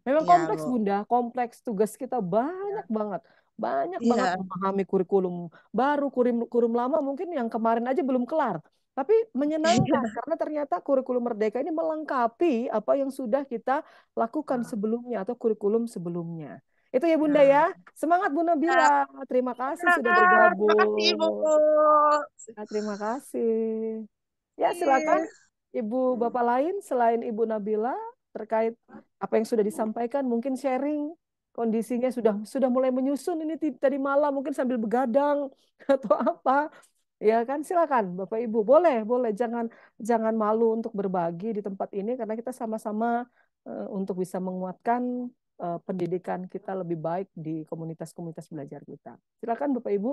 Memang Iya kompleks Bu. Bunda, kompleks. Tugas kita banyak banget. Banyak banget Iya. memahami kurikulum baru, kurikulum lama mungkin yang kemarin aja belum kelar. Tapi menyenangkan karena ternyata kurikulum Merdeka ini melengkapi apa yang sudah kita lakukan sebelumnya atau kurikulum sebelumnya. Itu ya Bunda Nah, ya. Semangat Bu ya. Nabila. Terima kasih sudah Terima kasih Ibu. bergabung. Nah, terima kasih. Ya, silakan Iya. Ibu Bapak lain selain Ibu Nabila terkait apa yang sudah disampaikan, mungkin sharing kondisinya sudah mulai menyusun ini tadi malam mungkin sambil begadang atau apa. Ya kan silakan Bapak Ibu. Boleh, boleh jangan malu untuk berbagi di tempat ini karena kita sama-sama untuk bisa menguatkan pendidikan kita lebih baik di komunitas-komunitas belajar kita. Silakan Bapak Ibu.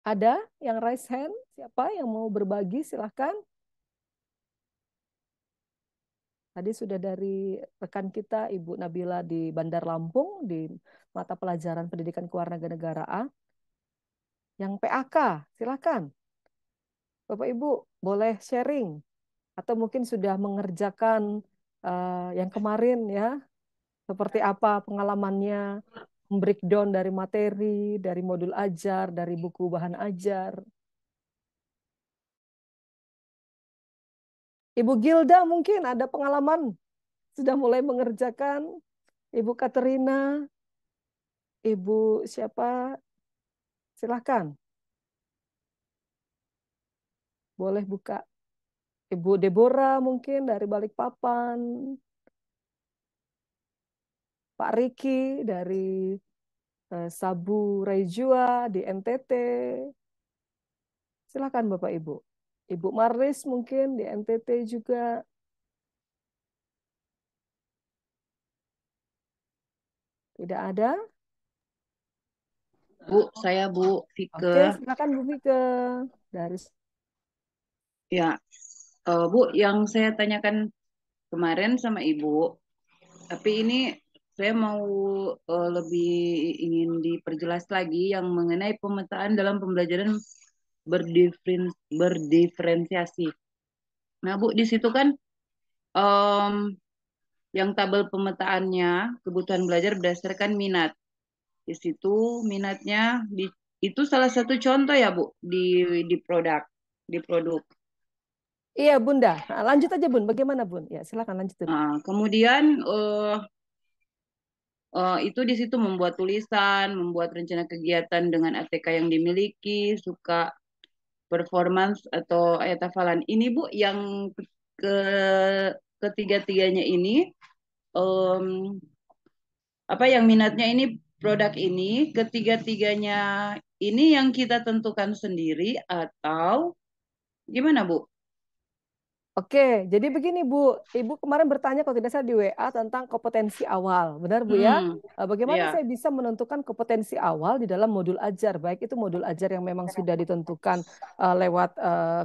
Ada yang raise hand? Siapa yang mau berbagi? Silahkan. Tadi sudah dari rekan kita, Ibu Nabila di Bandar Lampung, di mata pelajaran pendidikan kewarganegaraan. Yang PAK, silahkan. Bapak Ibu boleh sharing. Atau mungkin sudah mengerjakan yang kemarin ya. Seperti apa pengalamannya, breakdown dari materi, dari modul ajar, dari buku bahan ajar. Ibu Gilda mungkin ada pengalaman sudah mulai mengerjakan. Ibu Katerina, Ibu siapa? Silahkan. Boleh buka. Ibu Deborah mungkin dari Balikpapan. Pak Riki dari Sabu Raijua di NTT. Silahkan Bapak Ibu. Ibu Maris mungkin di NTT juga. Tidak ada? Bu, saya Bu Fike. Oke, silakan Bu Fike. Dari Ya, Bu, yang saya tanyakan kemarin sama Ibu, tapi ini saya mau lebih ingin diperjelas lagi yang mengenai pemetaan dalam pembelajaran berdiferensiasi. Nah, Bu, di situ kan em, yang tabel pemetaannya kebutuhan belajar berdasarkan minat. Di situ minatnya itu salah satu contoh ya, Bu, di produk. Iya Bunda, nah, lanjut aja Bun. Bagaimana Bun? Ya silakan lanjutin. Nah, kemudian itu di situ membuat tulisan, membuat rencana kegiatan dengan ATK yang dimiliki, suka performance atau ayat hafalan. Ini Bu yang ke ketiga-tiganya ini apa yang minatnya ini produk ini ketiga-tiganya ini yang kita tentukan sendiri atau gimana Bu? Oke, jadi begini Bu, Ibu kemarin bertanya kalau tidak salah di WA tentang kompetensi awal, benar Bu ya? Bagaimana Ya. saya bisa menentukan kompetensi awal di dalam modul ajar, baik itu modul ajar yang memang sudah ditentukan lewat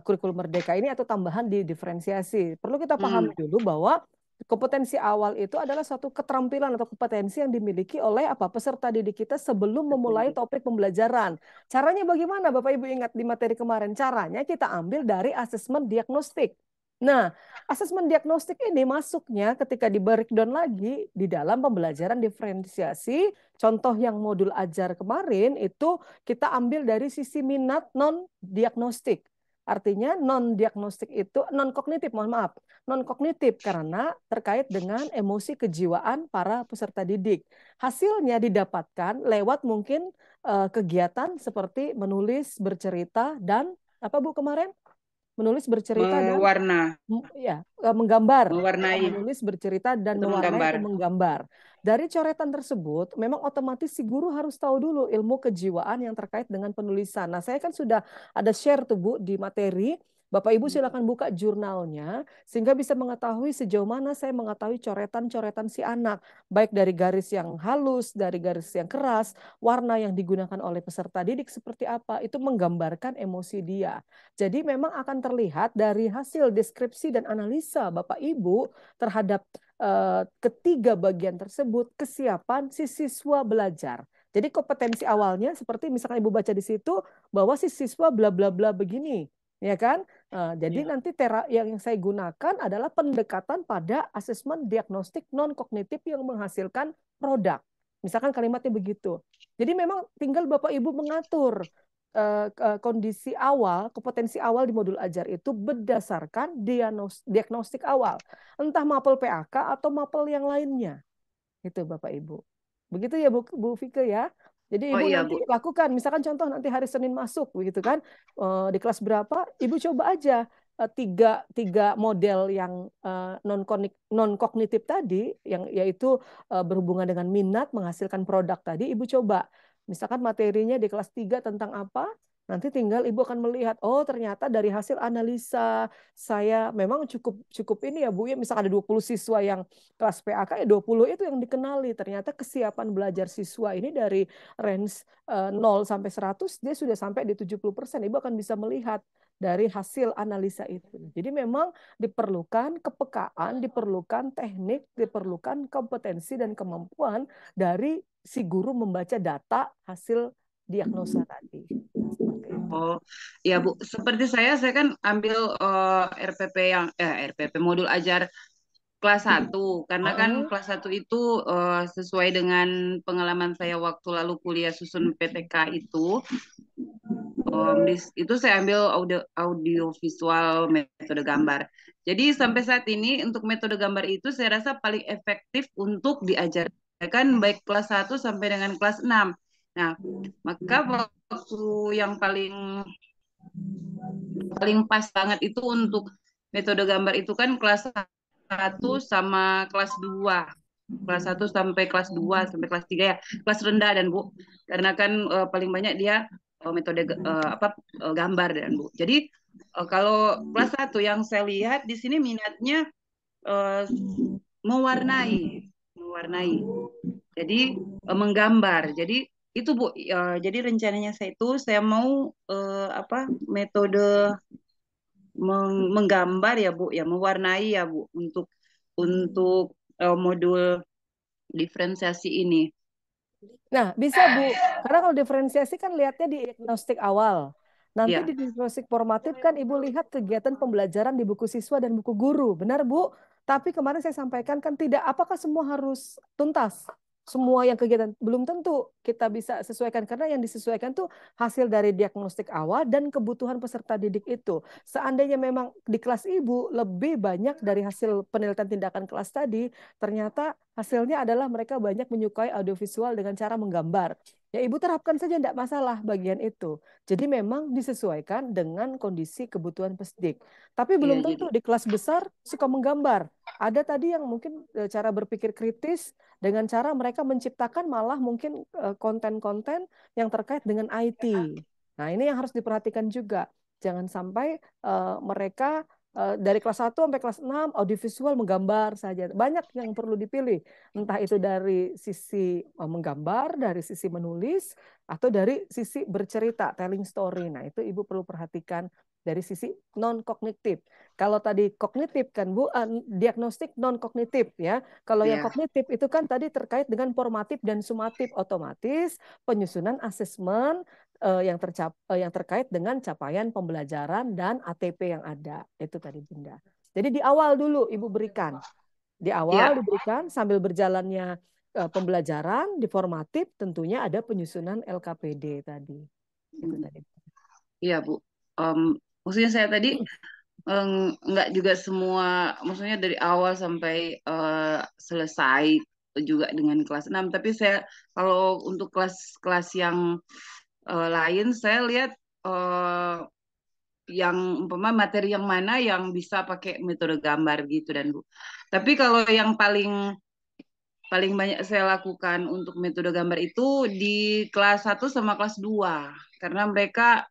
kurikulum Merdeka ini atau tambahan di diferensiasi. Perlu kita pahami dulu bahwa kompetensi awal itu adalah suatu keterampilan atau kompetensi yang dimiliki oleh peserta didik kita sebelum memulai topik pembelajaran. Caranya bagaimana Bapak Ibu ingat di materi kemarin? Caranya kita ambil dari asesmen diagnostik. Nah, asesmen diagnostik ini masuknya ketika di breakdown lagi di dalam pembelajaran diferensiasi. Contoh yang modul ajar kemarin itu kita ambil dari sisi minat non diagnostik. Artinya non-diagnostik itu, non-kognitif, mohon maaf, non-kognitif karena terkait dengan emosi kejiwaan para peserta didik. Hasilnya didapatkan lewat mungkin kegiatan seperti menulis, bercerita, dan apa Bu kemarin? Menulis, bercerita, dan Mewarna, ya menggambar, mewarnai menulis, bercerita, dan atau mewarnai menggambar. atau menggambar. Dari coretan tersebut, memang otomatis si guru harus tahu dulu ilmu kejiwaan yang terkait dengan penulisan. Nah, saya kan sudah ada share tuh Bu di materi. Bapak Ibu silakan buka jurnalnya sehingga bisa mengetahui sejauh mana saya mengetahui coretan-coretan si anak, baik dari garis yang halus, dari garis yang keras, warna yang digunakan oleh peserta didik seperti apa, itu menggambarkan emosi dia. Jadi memang akan terlihat dari hasil deskripsi dan analisa Bapak Ibu terhadap ketiga bagian tersebut kesiapan si siswa belajar. Jadi kompetensi awalnya seperti misalkan Ibu baca di situ bahwa si siswa bla bla bla begini, ya kan? Jadi nanti yang saya gunakan adalah pendekatan pada asesmen diagnostik non kognitif yang menghasilkan produk. Misalkan kalimatnya begitu. Jadi memang tinggal Bapak Ibu mengatur kondisi awal, kompetensi awal di modul ajar itu berdasarkan diagnostik awal. Entah mapel PAK atau mapel yang lainnya. Itu Bapak Ibu. Begitu ya Bu Fike ya. Jadi Ibu iya, nanti Bu. lakukan, misalkan contoh nanti hari Senin masuk, begitu kan, di kelas berapa, Ibu coba aja tiga model yang non kognitif tadi, yang yaitu berhubungan dengan minat menghasilkan produk tadi, Ibu coba. Misalkan materinya di kelas 3 tentang apa, nanti tinggal Ibu akan melihat, oh ternyata dari hasil analisa saya memang cukup ini ya Bu ya, misalkan ada 20 siswa yang kelas PAK ya 20 itu yang dikenali. Ternyata kesiapan belajar siswa ini dari range 0 sampai 100 dia sudah sampai di 70%. Ibu akan bisa melihat dari hasil analisa itu. Jadi memang diperlukan kepekaan, diperlukan teknik, diperlukan kompetensi dan kemampuan dari si guru membaca data hasil diagnosa tadi. Seperti itu. Oh, ya Bu. Seperti saya kan ambil RPP modul ajar kelas 1 karena kan kelas 1 itu sesuai dengan pengalaman saya waktu lalu kuliah susun PTK itu. Itu saya ambil audio visual metode gambar. Jadi sampai saat ini untuk metode gambar itu saya rasa paling efektif untuk diajarkan baik kelas 1 sampai dengan kelas 6. Nah, maka waktu yang paling pas banget itu untuk metode gambar itu kan kelas 1 sama kelas 2. Kelas 1 sampai kelas 2 sampai kelas 3 ya. Kelas rendah dan Bu. Karena kan paling banyak dia metode gambar dan Bu. Jadi kalau kelas 1 yang saya lihat di sini minatnya mewarnai. Jadi menggambar. Jadi itu Bu. Jadi rencananya saya mau metode menggambar ya Bu, ya mewarnai ya Bu untuk modul diferensiasi ini. Nah, bisa Bu, karena kalau diferensiasi kan lihatnya di diagnostik awal. Nanti Ya. di diagnostik formatif kan Ibu lihat kegiatan pembelajaran di buku siswa dan buku guru. Benar Bu? Tapi kemarin saya sampaikan kan tidak, apakah semua harus tuntas? Semua yang kegiatan belum tentu kita bisa sesuaikan karena yang disesuaikan tuh hasil dari diagnostik awal dan kebutuhan peserta didik itu. Seandainya memang di kelas Ibu lebih banyak dari hasil penelitian tindakan kelas tadi, ternyata hasilnya adalah mereka banyak menyukai audiovisual dengan cara menggambar. Ya Ibu terapkan saja tidak masalah bagian itu. Jadi memang disesuaikan dengan kondisi kebutuhan pesdik. Tapi belum tentu di kelas besar suka menggambar. Ada tadi yang mungkin cara berpikir kritis dengan cara mereka menciptakan malah mungkin konten-konten yang terkait dengan IT. Nah ini yang harus diperhatikan juga. Jangan sampai mereka dari kelas 1 sampai kelas 6 audiovisual menggambar saja. Banyak yang perlu dipilih. Entah itu dari sisi menggambar, dari sisi menulis, atau dari sisi bercerita, telling story. Nah itu Ibu perlu perhatikan dari sisi non-kognitif. Kalau tadi kognitif kan Bu, diagnostik non-kognitif ya. Kalau yang kognitif itu kan tadi terkait dengan formatif dan sumatif, otomatis penyusunan asesmen yang terkait dengan capaian pembelajaran dan ATP yang ada. Itu tadi Bunda. Jadi di awal dulu Ibu berikan. Di awal diberikan sambil berjalannya pembelajaran di formatif tentunya ada penyusunan LKPD tadi. Itu tadi. Iya Bu. maksudnya saya tadi nggak juga semua, maksudnya dari awal sampai selesai juga dengan kelas 6. Tapi saya kalau untuk kelas-kelas yang lain, saya lihat yang umpama materi yang mana yang bisa pakai metode gambar gitu dan Bu. Tapi kalau yang paling paling banyak saya lakukan untuk metode gambar itu di kelas 1 sama kelas 2 karena mereka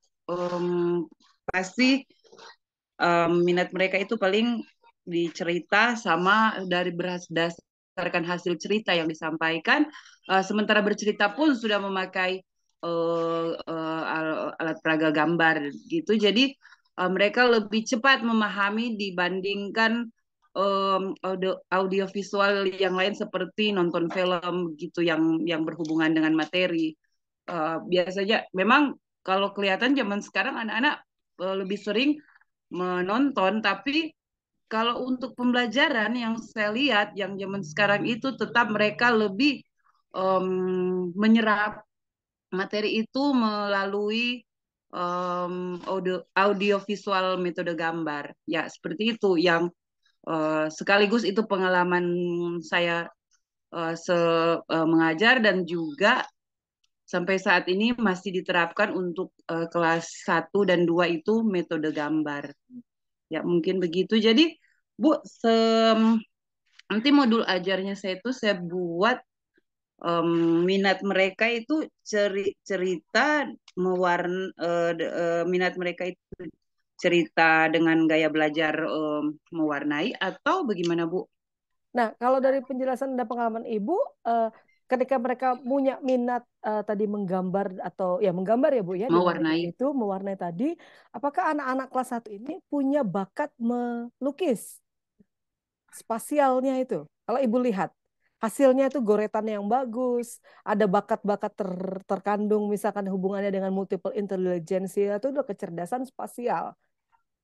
pasti minat mereka itu paling di cerita sama dari berdasarkan hasil cerita yang disampaikan. Sementara bercerita pun sudah memakai alat peraga gambar gitu. Jadi mereka lebih cepat memahami dibandingkan audio visual yang lain seperti nonton film gitu yang berhubungan dengan materi. Biasanya memang kalau kelihatan zaman sekarang anak-anak lebih sering menonton, tapi kalau untuk pembelajaran yang saya lihat yang zaman sekarang itu tetap mereka lebih menyerap materi itu melalui audio visual metode gambar. Ya, seperti itu yang sekaligus itu pengalaman saya mengajar dan juga sampai saat ini masih diterapkan untuk kelas 1 dan 2 itu metode gambar. Ya, mungkin begitu. Jadi, Bu, nanti modul ajarnya saya itu saya buat minat mereka itu cerita minat mereka itu cerita dengan gaya belajar mewarnai atau bagaimana, Bu? Nah, kalau dari penjelasan dan pengalaman Ibu, ketika mereka punya minat tadi menggambar atau ya menggambar ya Bu ya, Mewarnai. itu mewarnai tadi, apakah anak-anak kelas 1 ini punya bakat melukis spasialnya itu? Kalau Ibu lihat, hasilnya itu goretan yang bagus, ada bakat-bakat terkandung misalkan hubungannya dengan multiple intelligence itu udah kecerdasan spasial.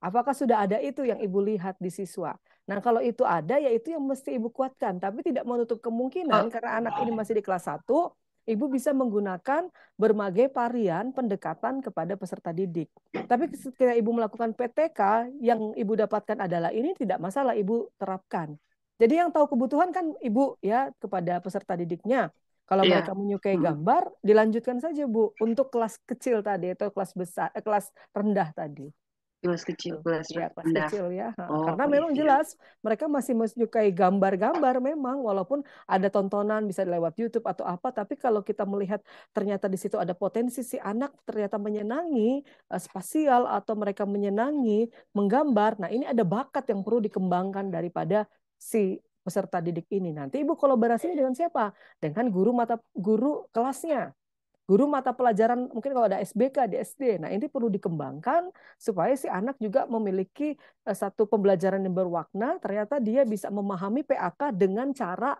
Apakah sudah ada itu yang Ibu lihat di siswa? Nah, kalau itu ada, ya itu yang mesti Ibu kuatkan. Tapi tidak menutup kemungkinan, karena anak ini masih di kelas 1, Ibu bisa menggunakan berbagai varian pendekatan kepada peserta didik. Tapi ketika Ibu melakukan PTK, yang Ibu dapatkan adalah ini tidak masalah Ibu terapkan. Jadi yang tahu kebutuhan kan Ibu ya kepada peserta didiknya. Kalau mereka menyukai gambar, dilanjutkan saja Bu untuk kelas kecil tadi atau kelas besar, kelas rendah tadi. Kelas kecil, kelas ya, kelas rendah. kecil ya. Oh, karena memang jelas mereka masih menyukai gambar-gambar memang, walaupun ada tontonan bisa lewat YouTube atau apa, tapi kalau kita melihat ternyata di situ ada potensi si anak ternyata menyenangi spasial atau mereka menyenangi menggambar. Nah, ini ada bakat yang perlu dikembangkan daripada si peserta didik ini. Nanti Ibu kolaborasinya dengan siapa? Dengan guru kelasnya. Guru mata pelajaran mungkin kalau ada SBK di SD. Nah, ini perlu dikembangkan supaya si anak juga memiliki satu pembelajaran yang berwarna. Ternyata dia bisa memahami PAK dengan cara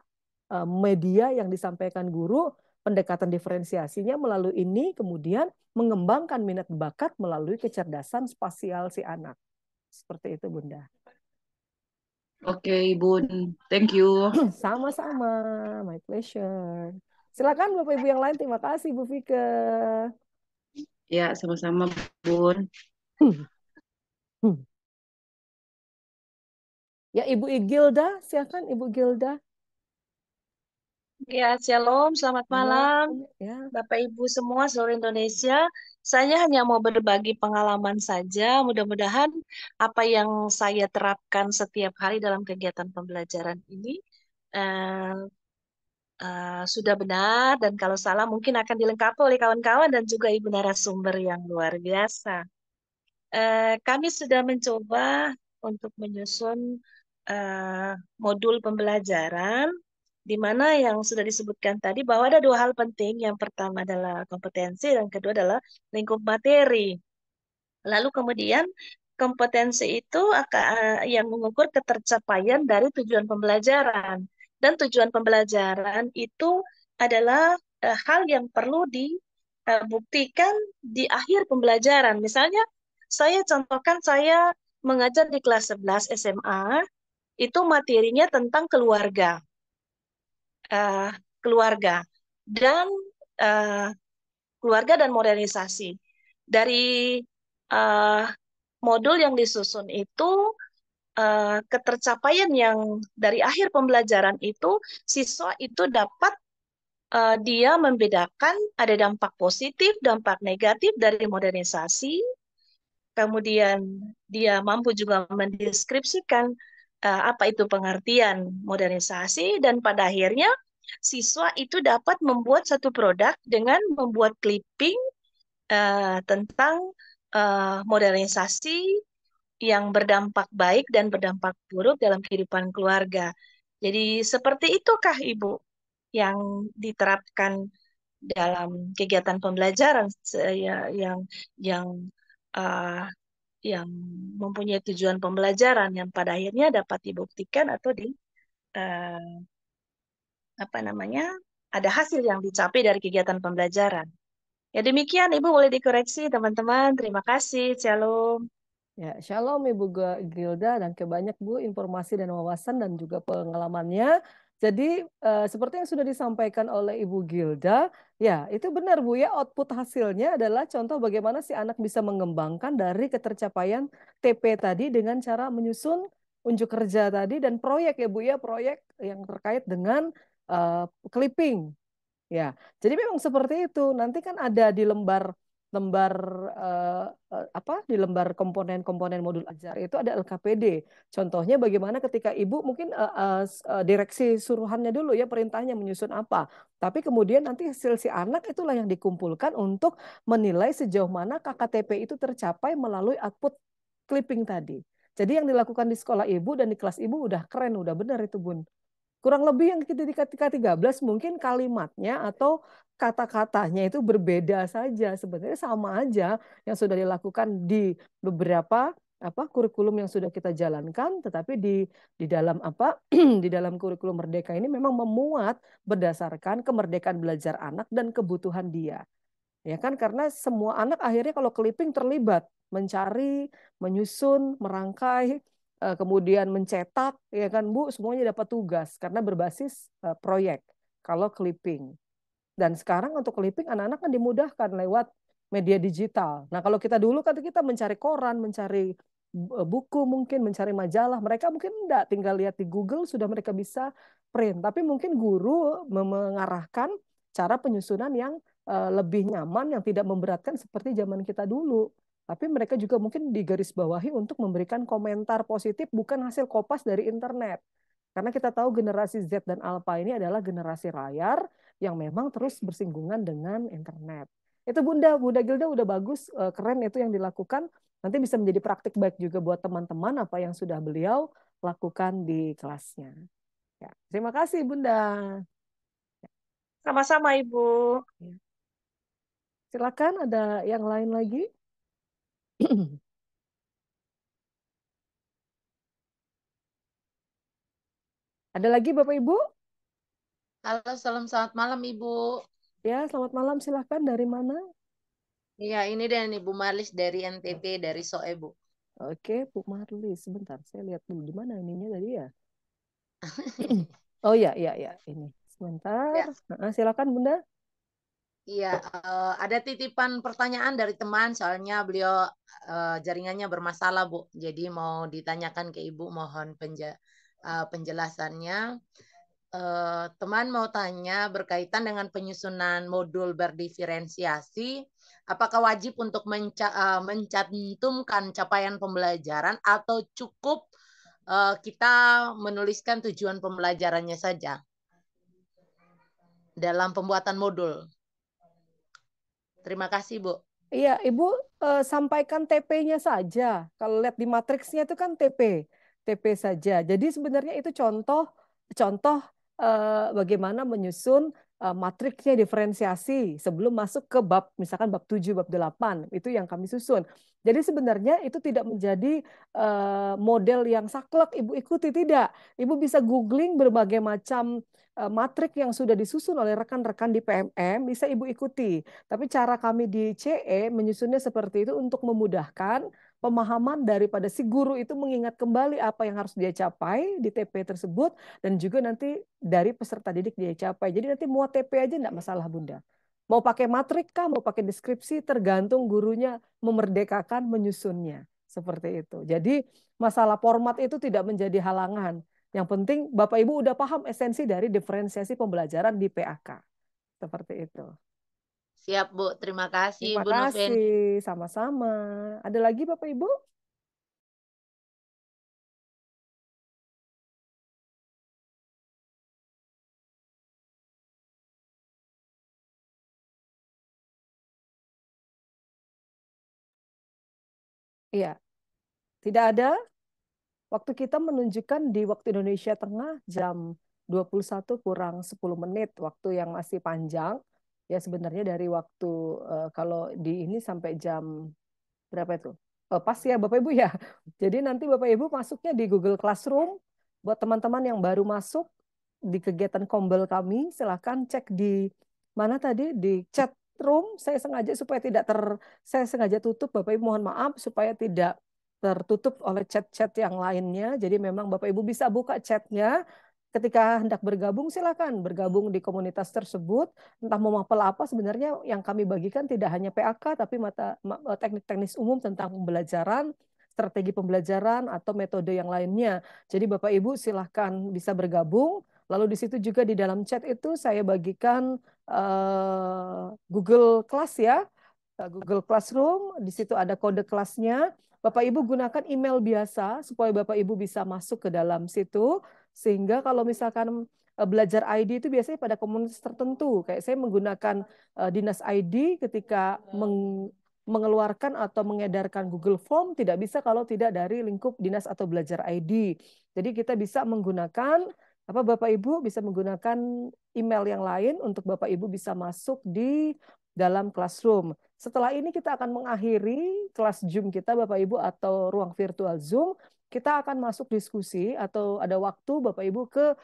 media yang disampaikan guru, pendekatan diferensiasinya melalui ini, kemudian mengembangkan minat bakat melalui kecerdasan spasial si anak. Seperti itu, Bunda. Oke, Bun. Thank you. Sama-sama. My pleasure. Silakan Bapak Ibu yang lain. Terima kasih, Bu Fike. Ya, sama-sama, Bun. Ya, Ibu Gilda, silakan Ibu Gilda. Ya, shalom, selamat malam, ya. Bapak Ibu semua seluruh Indonesia. Saya hanya mau berbagi pengalaman saja. Mudah-mudahan apa yang saya terapkan setiap hari dalam kegiatan pembelajaran ini sudah benar, dan kalau salah mungkin akan dilengkapi oleh kawan-kawan dan juga Ibu narasumber yang luar biasa. Kami sudah mencoba untuk menyusun modul pembelajaran, di mana yang sudah disebutkan tadi bahwa ada dua hal penting. Yang pertama adalah kompetensi, dan kedua adalah lingkup materi. Lalu kemudian kompetensi itu akan yang mengukur ketercapaian dari tujuan pembelajaran. Dan tujuan pembelajaran itu adalah hal yang perlu dibuktikan di akhir pembelajaran. Misalnya, saya contohkan saya mengajar di kelas 11 SMA, itu materinya tentang keluarga. Dan keluarga dan modernisasi. Dari modul yang disusun itu ketercapaian yang dari akhir pembelajaran itu siswa itu dapat dia membedakan ada dampak positif, dampak negatif dari modernisasi, kemudian dia mampu juga mendeskripsikan apa itu pengertian modernisasi, dan pada akhirnya siswa itu dapat membuat satu produk dengan membuat clipping tentang modernisasi yang berdampak baik dan berdampak buruk dalam kehidupan keluarga. Jadi seperti itukah Ibu yang diterapkan dalam kegiatan pembelajaran yang uh, yang mempunyai tujuan pembelajaran yang pada akhirnya dapat dibuktikan atau uh, ada hasil yang dicapai dari kegiatan pembelajaran. Ya demikian Ibu, boleh dikoreksi teman-teman. Terima kasih. Shalom. Ya, shalom Ibu Gilda, dan kebanyak Bu informasi dan wawasan dan juga pengalamannya. Jadi seperti yang sudah disampaikan oleh Ibu Gilda, ya itu benar Bu ya, output hasilnya adalah contoh bagaimana si anak bisa mengembangkan dari ketercapaian TP tadi dengan cara menyusun unjuk kerja tadi dan proyek ya Bu ya, proyek yang terkait dengan clipping. Ya, jadi memang seperti itu. Nanti kan ada di lembar lembar di lembar komponen-komponen modul ajar itu ada LKPD. Contohnya bagaimana ketika ibu mungkin direksi suruhannya dulu ya, perintahnya menyusun apa. Tapi kemudian nanti hasil si anak itulah yang dikumpulkan untuk menilai sejauh mana KKTP itu tercapai melalui output clipping tadi. Jadi yang dilakukan di sekolah ibu dan di kelas ibu udah keren, udah benar itu Bun. Kurang lebih yang kita di K13 mungkin kalimatnya atau kata-katanya itu berbeda saja. Sebenarnya sama aja yang sudah dilakukan di beberapa kurikulum yang sudah kita jalankan, tetapi di dalam di dalam kurikulum Merdeka ini memang memuat berdasarkan kemerdekaan belajar anak dan kebutuhan dia. Ya kan, karena semua anak akhirnya kalau clipping terlibat mencari, menyusun, merangkai, kemudian mencetak, ya kan Bu, semuanya dapat tugas karena berbasis proyek kalau clipping. Dan sekarang untuk clipping anak-anak kan dimudahkan lewat media digital. Nah, kalau kita dulu kan kita mencari koran, mencari buku mungkin, mencari majalah. Mereka mungkin enggak, tinggal lihat di Google sudah mereka bisa print. Tapi mungkin guru mengarahkan cara penyusunan yang lebih nyaman, yang tidak memberatkan seperti zaman kita dulu. Tapi mereka juga mungkin digarisbawahi untuk memberikan komentar positif, bukan hasil kopas dari internet. Karena kita tahu generasi Z dan Alpha ini adalah generasi layar yang memang terus bersinggungan dengan internet. Itu Bunda Gilda udah bagus, keren itu yang dilakukan. Nanti bisa menjadi praktik baik juga buat teman-teman apa yang sudah beliau lakukan di kelasnya. Ya, terima kasih Bunda. Sama-sama Ibu. Silakan ada yang lain lagi. Ada lagi Bapak Ibu? Halo, selamat malam Ibu. Ya, selamat malam. Silahkan, dari mana? Iya, ini dan Ibu Marlis dari NTT, dari SOE, Bu. Oke, Bu Marlis. Sebentar, saya lihat dulu di mana ininya tadi ya. Oh ya, ini. Sebentar. Ya. Silakan Bunda. Iya, ada titipan pertanyaan dari teman, soalnya beliau jaringannya bermasalah, Bu. Jadi mau ditanyakan ke Ibu, mohon penjelasannya. Teman mau tanya berkaitan dengan penyusunan modul berdiferensiasi, apakah wajib untuk mencantumkan capaian pembelajaran atau cukup kita menuliskan tujuan pembelajarannya saja dalam pembuatan modul? Terima kasih, Bu. Iya, Ibu sampaikan TP-nya saja. Kalau lihat di matriksnya itu kan TP saja. Jadi sebenarnya itu contoh bagaimana menyusun matriksnya diferensiasi sebelum masuk ke bab, misalkan bab 7, bab 8, itu yang kami susun. Jadi sebenarnya itu tidak menjadi model yang saklek Ibu ikuti, tidak. Ibu bisa googling berbagai macam matrik yang sudah disusun oleh rekan-rekan di PMM, bisa Ibu ikuti. Tapi cara kami di CE menyusunnya seperti itu untuk memudahkan pemahaman daripada si guru itu mengingat kembali apa yang harus dia capai di TP tersebut, dan juga nanti dari peserta didik dia capai. Jadi nanti mau TP aja enggak masalah Bunda. Mau pakai matrik kah, mau pakai deskripsi, tergantung gurunya memerdekakan menyusunnya. Seperti itu. Jadi masalah format itu tidak menjadi halangan. Yang penting Bapak Ibu udah paham esensi dari diferensiasi pembelajaran di PAK. Seperti itu. Siap, Bu. Terima kasih, Terima Bu Noven. kasih, sama-sama. Ada lagi Bapak Ibu? Iya, tidak ada. Waktu kita menunjukkan di waktu Indonesia Tengah jam 21 kurang 10 menit, waktu yang masih panjang. Ya sebenarnya dari waktu kalau di ini sampai jam berapa itu? Pas ya Bapak Ibu ya. Jadi nanti Bapak Ibu masuknya di Google Classroom. Buat teman-teman yang baru masuk di kegiatan Kombel kami, silahkan cek di mana tadi di chat room. Saya sengaja tutup Bapak Ibu, mohon maaf supaya tidak tertutup oleh chat-chat yang lainnya. Jadi memang Bapak Ibu bisa buka chatnya. Ketika hendak bergabung, silakan bergabung di komunitas tersebut. Entah mau mapel apa, sebenarnya yang kami bagikan tidak hanya PAK, tapi teknik-teknis umum tentang pembelajaran, strategi pembelajaran, atau metode yang lainnya. Jadi Bapak Ibu silahkan bisa bergabung. Lalu di situ juga di dalam chat itu saya bagikan Google Class ya, Google Classroom. Di situ ada kode kelasnya. Bapak Ibu gunakan email biasa supaya Bapak Ibu bisa masuk ke dalam situ. Sehingga kalau misalkan belajar ID itu biasanya pada komunitas tertentu. Kayak saya menggunakan Dinas ID ketika mengeluarkan atau mengedarkan Google Form, tidak bisa kalau tidak dari lingkup Dinas atau belajar ID. Jadi kita bisa menggunakan, Bapak Ibu bisa menggunakan email yang lain untuk Bapak Ibu bisa masuk di dalam Classroom. Setelah ini kita akan mengakhiri kelas Zoom kita Bapak Ibu atau ruang virtual Zoom. Kita akan masuk diskusi atau ada waktu Bapak Ibu ke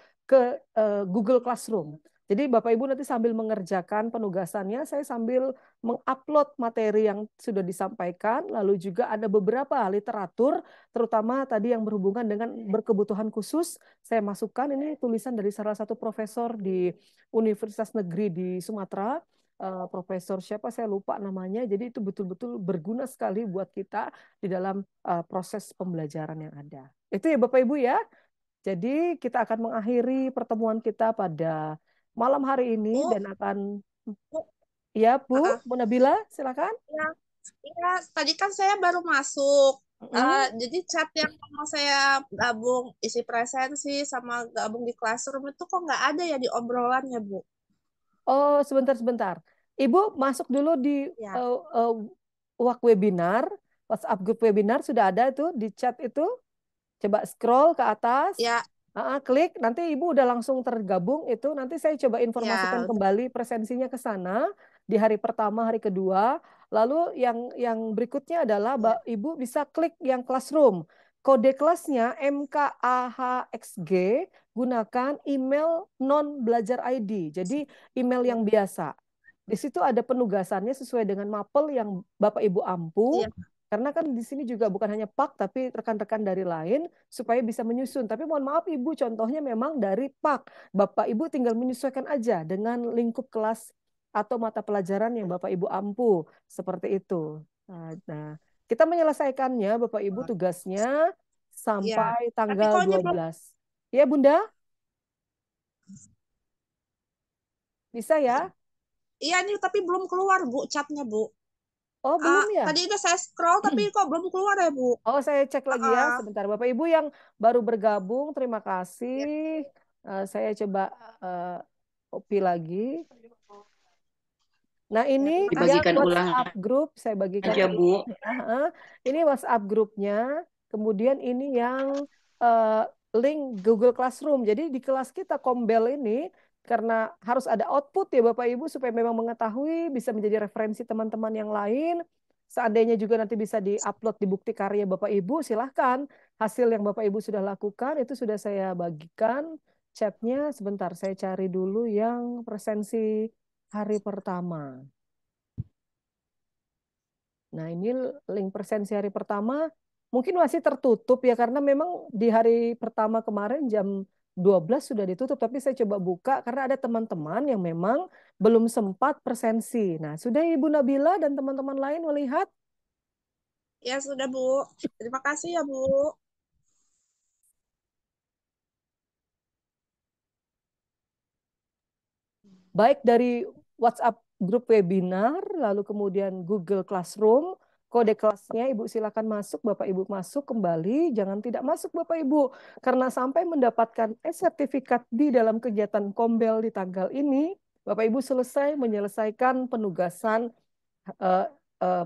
Google Classroom. Jadi Bapak Ibu nanti sambil mengerjakan penugasannya, saya sambil mengupload materi yang sudah disampaikan, lalu juga ada beberapa literatur, terutama tadi yang berhubungan dengan berkebutuhan khusus, saya masukkan ini tulisan dari salah satu profesor di Universitas Negeri di Sumatera, profesor siapa saya lupa namanya, jadi itu betul-betul berguna sekali buat kita di dalam proses pembelajaran yang ada. Itu ya Bapak Ibu ya. Jadi kita akan mengakhiri pertemuan kita pada malam hari ini dan akan ya Bu, Bu Nabila silakan. Ya, tadi kan saya baru masuk. Jadi chat yang mau saya gabung isi presensi sama gabung di classroom itu kok nggak ada ya di obrolannya, Bu? Oh, sebentar. Ibu masuk dulu di webinar, WhatsApp grup webinar sudah ada itu di chat itu. Coba scroll ke atas. Ya. Klik, nanti Ibu udah langsung tergabung itu. Nanti saya coba informasikan kembali presensinya ke sana di hari pertama, hari kedua. Lalu yang berikutnya adalah Ibu bisa klik yang classroom. Kode kelasnya MKAHXG, gunakan email non belajar ID. Jadi email yang biasa. Di situ ada penugasannya sesuai dengan mapel yang Bapak Ibu ampu. Karena kan di sini juga bukan hanya PAK, tapi rekan-rekan dari lain supaya bisa menyusun. Tapi mohon maaf Ibu, contohnya memang dari PAK. Bapak Ibu tinggal menyesuaikan aja dengan lingkup kelas atau mata pelajaran yang Bapak Ibu ampu. Seperti itu. Nah, kita menyelesaikannya Bapak Ibu tugasnya sampai tanggal 12. Ya Bunda? Bisa ya? Iya nih, tapi belum keluar Bu chatnya Bu. Oh belum ya? Tadi udah saya scroll tapi kok belum keluar ya Bu? Oh saya cek lagi ya sebentar. Bapak Ibu yang baru bergabung terima kasih. Saya coba copy lagi. Nah ini dibagikan yang ulang WhatsApp grup saya bagikan aja Bu. Ini WhatsApp grupnya. Kemudian ini yang link Google Classroom. Jadi di kelas kita Kombel ini karena harus ada output ya Bapak Ibu supaya memang mengetahui bisa menjadi referensi teman-teman yang lain. Seandainya juga nanti bisa diupload di bukti karya Bapak Ibu, silahkan. Hasil yang Bapak Ibu sudah lakukan itu sudah saya bagikan chatnya. Sebentar, saya cari dulu yang presensi hari pertama. Nah ini link presensi hari pertama mungkin masih tertutup ya karena memang di hari pertama kemarin jam 12 sudah ditutup, tapi saya coba buka karena ada teman-teman yang memang belum sempat presensi. Nah, sudah Ibu Nabila dan teman-teman lain melihat? Ya sudah Bu. Terima kasih ya Bu. Baik dari WhatsApp grup webinar, lalu kemudian Google Classroom, kode kelasnya Ibu silakan masuk, Bapak Ibu masuk kembali, jangan tidak masuk Bapak Ibu, karena sampai mendapatkan sertifikat di dalam kegiatan Kombel di tanggal ini, Bapak Ibu selesai menyelesaikan penugasan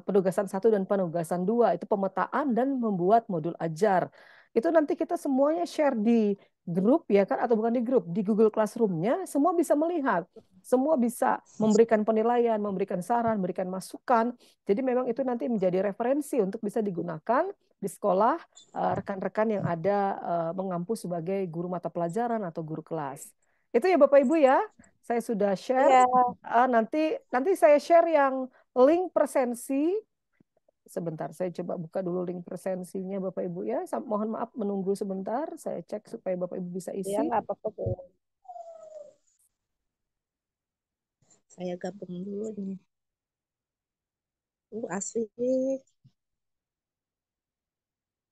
penugasan 1 dan penugasan 2, itu pemetaan dan membuat modul ajar. Itu nanti kita semuanya share di grup ya kan, atau bukan di grup, di Google Classroom-nya, semua bisa melihat, semua bisa memberikan penilaian, memberikan saran, memberikan masukan. Jadi memang itu nanti menjadi referensi untuk bisa digunakan di sekolah rekan-rekan yang ada mengampu sebagai guru mata pelajaran atau guru kelas. Itu ya Bapak Ibu ya, saya sudah share. Ya. Nanti saya share yang link presensi. Sebentar, saya coba buka dulu link presensinya Bapak Ibu ya. Mohon maaf menunggu sebentar, saya cek supaya Bapak Ibu bisa isi. Ya, nggak apa-apa Bu. Saya gabung dulu nih. Asik.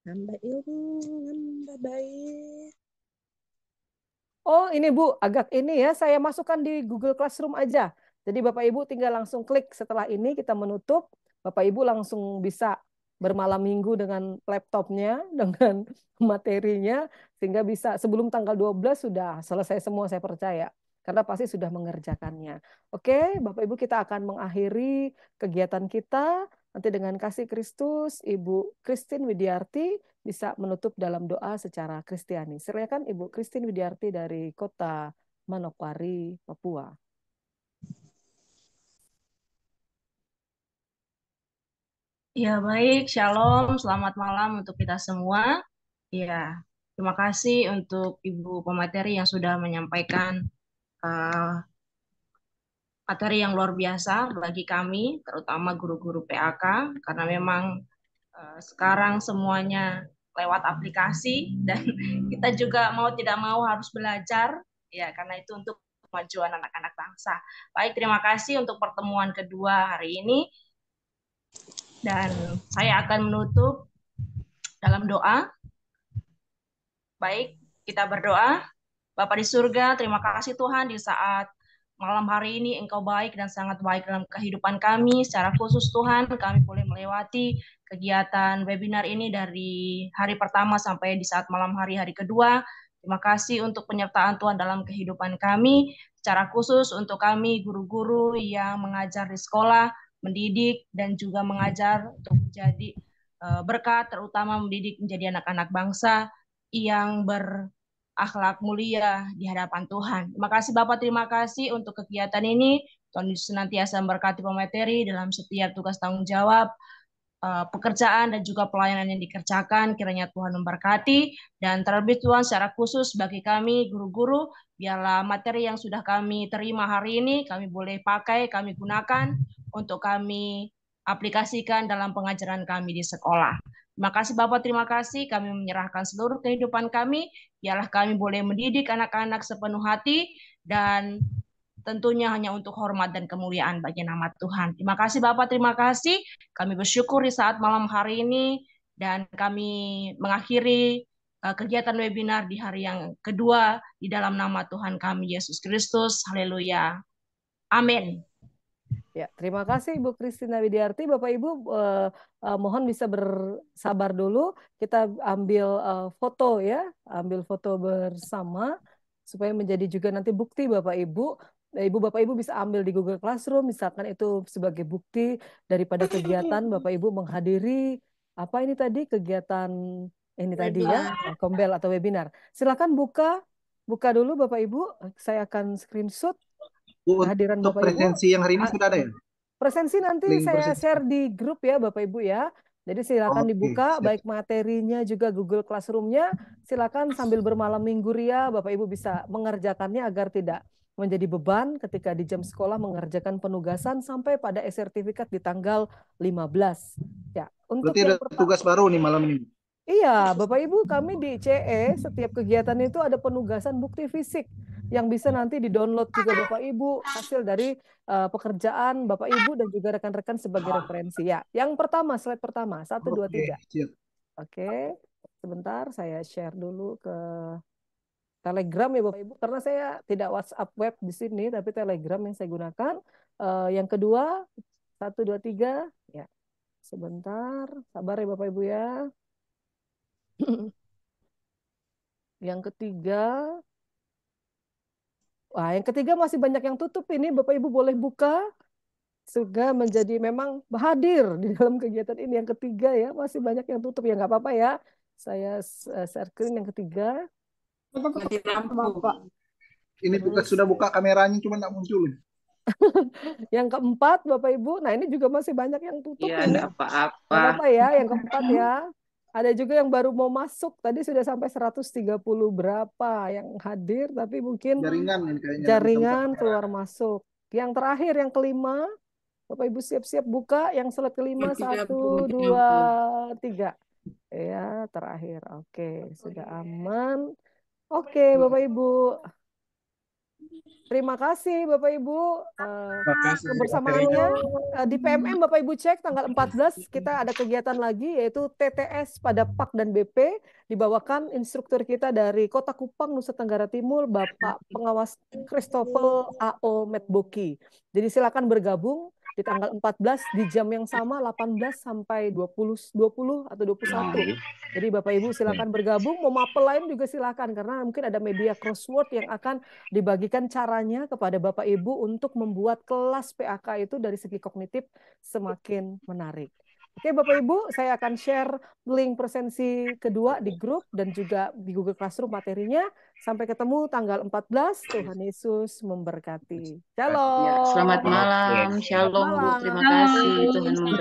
Nambah ilmu, nambah baik. Oh ini Bu, agak ini ya, saya masukkan di Google Classroom aja. Jadi Bapak Ibu tinggal langsung klik setelah ini kita menutup. Bapak Ibu langsung bisa bermalam minggu dengan laptopnya, dengan materinya, sehingga bisa sebelum tanggal 12 sudah selesai semua saya percaya. Karena pasti sudah mengerjakannya. Oke, Bapak Ibu kita akan mengakhiri kegiatan kita. Nanti dengan kasih Kristus, Ibu Christine Widiarti bisa menutup dalam doa secara Kristiani. Silakan Ibu Christine Widiarti dari Kota Manokwari, Papua. Ya baik, shalom, selamat malam untuk kita semua. Ya, terima kasih untuk Ibu pemateri yang sudah menyampaikan materi yang luar biasa bagi kami, terutama guru-guru PAK, karena memang sekarang semuanya lewat aplikasi dan kita juga mau tidak mau harus belajar, ya karena itu untuk kemajuan anak-anak bangsa. Baik, terima kasih untuk pertemuan kedua hari ini. Dan saya akan menutup dalam doa. Baik, kita berdoa. Bapa di surga, terima kasih Tuhan di saat malam hari ini Engkau baik dan sangat baik dalam kehidupan kami. Secara khusus Tuhan, kami boleh melewati kegiatan webinar ini dari hari pertama sampai di saat malam hari kedua. Terima kasih untuk penyertaan Tuhan dalam kehidupan kami. Secara khusus untuk kami guru-guru yang mengajar di sekolah, mendidik, dan juga mengajar untuk menjadi berkat, terutama mendidik menjadi anak-anak bangsa yang berakhlak mulia di hadapan Tuhan. Terima kasih Bapak, terima kasih untuk kegiatan ini. Tuhan Yesus senantiasa memberkati pemateri dalam setiap tugas tanggung jawab, pekerjaan dan juga pelayanan yang dikerjakan. Kiranya Tuhan memberkati, dan terlebih Tuhan secara khusus bagi kami guru-guru, biarlah materi yang sudah kami terima hari ini kami boleh pakai, kami gunakan untuk kami aplikasikan dalam pengajaran kami di sekolah. Terima kasih Bapak, terima kasih. Kami menyerahkan seluruh kehidupan kami, biarlah kami boleh mendidik anak-anak sepenuh hati dan tentunya hanya untuk hormat dan kemuliaan bagi nama Tuhan. Terima kasih Bapak, terima kasih. Kami bersyukur di saat malam hari ini, dan kami mengakhiri kegiatan webinar di hari yang kedua di dalam nama Tuhan kami Yesus Kristus. Haleluya. Amin. Ya, terima kasih Ibu Christina Widiarti. Bapak Ibu mohon bisa bersabar dulu. Kita ambil foto ya, ambil foto bersama supaya menjadi juga nanti bukti Bapak Ibu. Ibu Bapak Ibu bisa ambil di Google Classroom, misalkan itu sebagai bukti daripada kegiatan Bapak Ibu menghadiri apa ini tadi kegiatan ini tadi ya, Kombel atau webinar. Silakan buka dulu Bapak Ibu. Saya akan screenshot kehadiran Untuk Bapak Ibu. presensi yang hari ini sudah ada ya? Presensi nanti Link saya presensi. share di grup ya Bapak Ibu ya. Jadi silakan Oke, dibuka siap. baik materinya juga Google Classroom-nya. Silakan sambil bermalam minggu ria Bapak Ibu bisa mengerjakannya agar tidak menjadi beban ketika di jam sekolah mengerjakan penugasan sampai pada sertifikat di tanggal 15. Ya, untuk Berarti yang ada tugas baru nih malam ini. Iya, Bapak Ibu, kami di CE setiap kegiatan itu ada penugasan bukti fisik. yang bisa nanti di-download juga Bapak Ibu hasil dari pekerjaan Bapak Ibu dan juga rekan-rekan sebagai referensi. Ya, yang pertama, slide pertama, 1, 2, 3. siap. Oke, sebentar saya share dulu ke Telegram ya Bapak Ibu, karena saya tidak WhatsApp web di sini, tapi Telegram yang saya gunakan. Yang kedua, 1, 2, 3. Ya, sebentar, sabar ya Bapak Ibu ya. Yang ketiga, wah yang ketiga masih banyak yang tutup ini, Bapak Ibu boleh buka. Sudah menjadi memang hadir di dalam kegiatan ini. Yang ketiga ya, masih banyak yang tutup ya, nggak apa-apa ya. Saya share screen yang ketiga. Mati lampu. Ini sudah buka kameranya, cuma nggak muncul. Yang keempat, Bapak Ibu, nah ini juga masih banyak yang tutup Iya, ini. ada apa-apa. Nggak apa-apa ya, yang keempat ya. Ada juga yang baru mau masuk, tadi sudah sampai 130 berapa yang hadir, tapi mungkin Jaringan ini kayaknya. jaringan keluar masuk. Yang terakhir, yang kelima, Bapak Ibu siap-siap buka, yang slide kelima, 1, 2, 3. Ya, terakhir. Oke, sudah aman. Oke, Bapak Ibu. Terima kasih Bapak Ibu kebersamaannya. Di PMM Bapak Ibu cek tanggal 14 kita ada kegiatan lagi yaitu TTS pada PAK dan BP dibawakan instruktur kita dari Kota Kupang, Nusa Tenggara Timur, Bapak Pengawas Christopher A.O. Metboki. Jadi silakan bergabung di tanggal 14 di jam yang sama 18 sampai 20 atau 21. Jadi Bapak Ibu silakan bergabung, mau mapel lain juga silakan karena mungkin ada media crossword yang akan dibagikan caranya kepada Bapak Ibu untuk membuat kelas PAK itu dari segi kognitif semakin menarik. Oke Bapak Ibu, saya akan share link presensi kedua di grup dan juga di Google Classroom materinya. Sampai ketemu tanggal 14. Tuhan Yesus memberkati. Shalom. Ya, selamat malam. Shalom Bu. Terima kasih. Tuhan memberkati.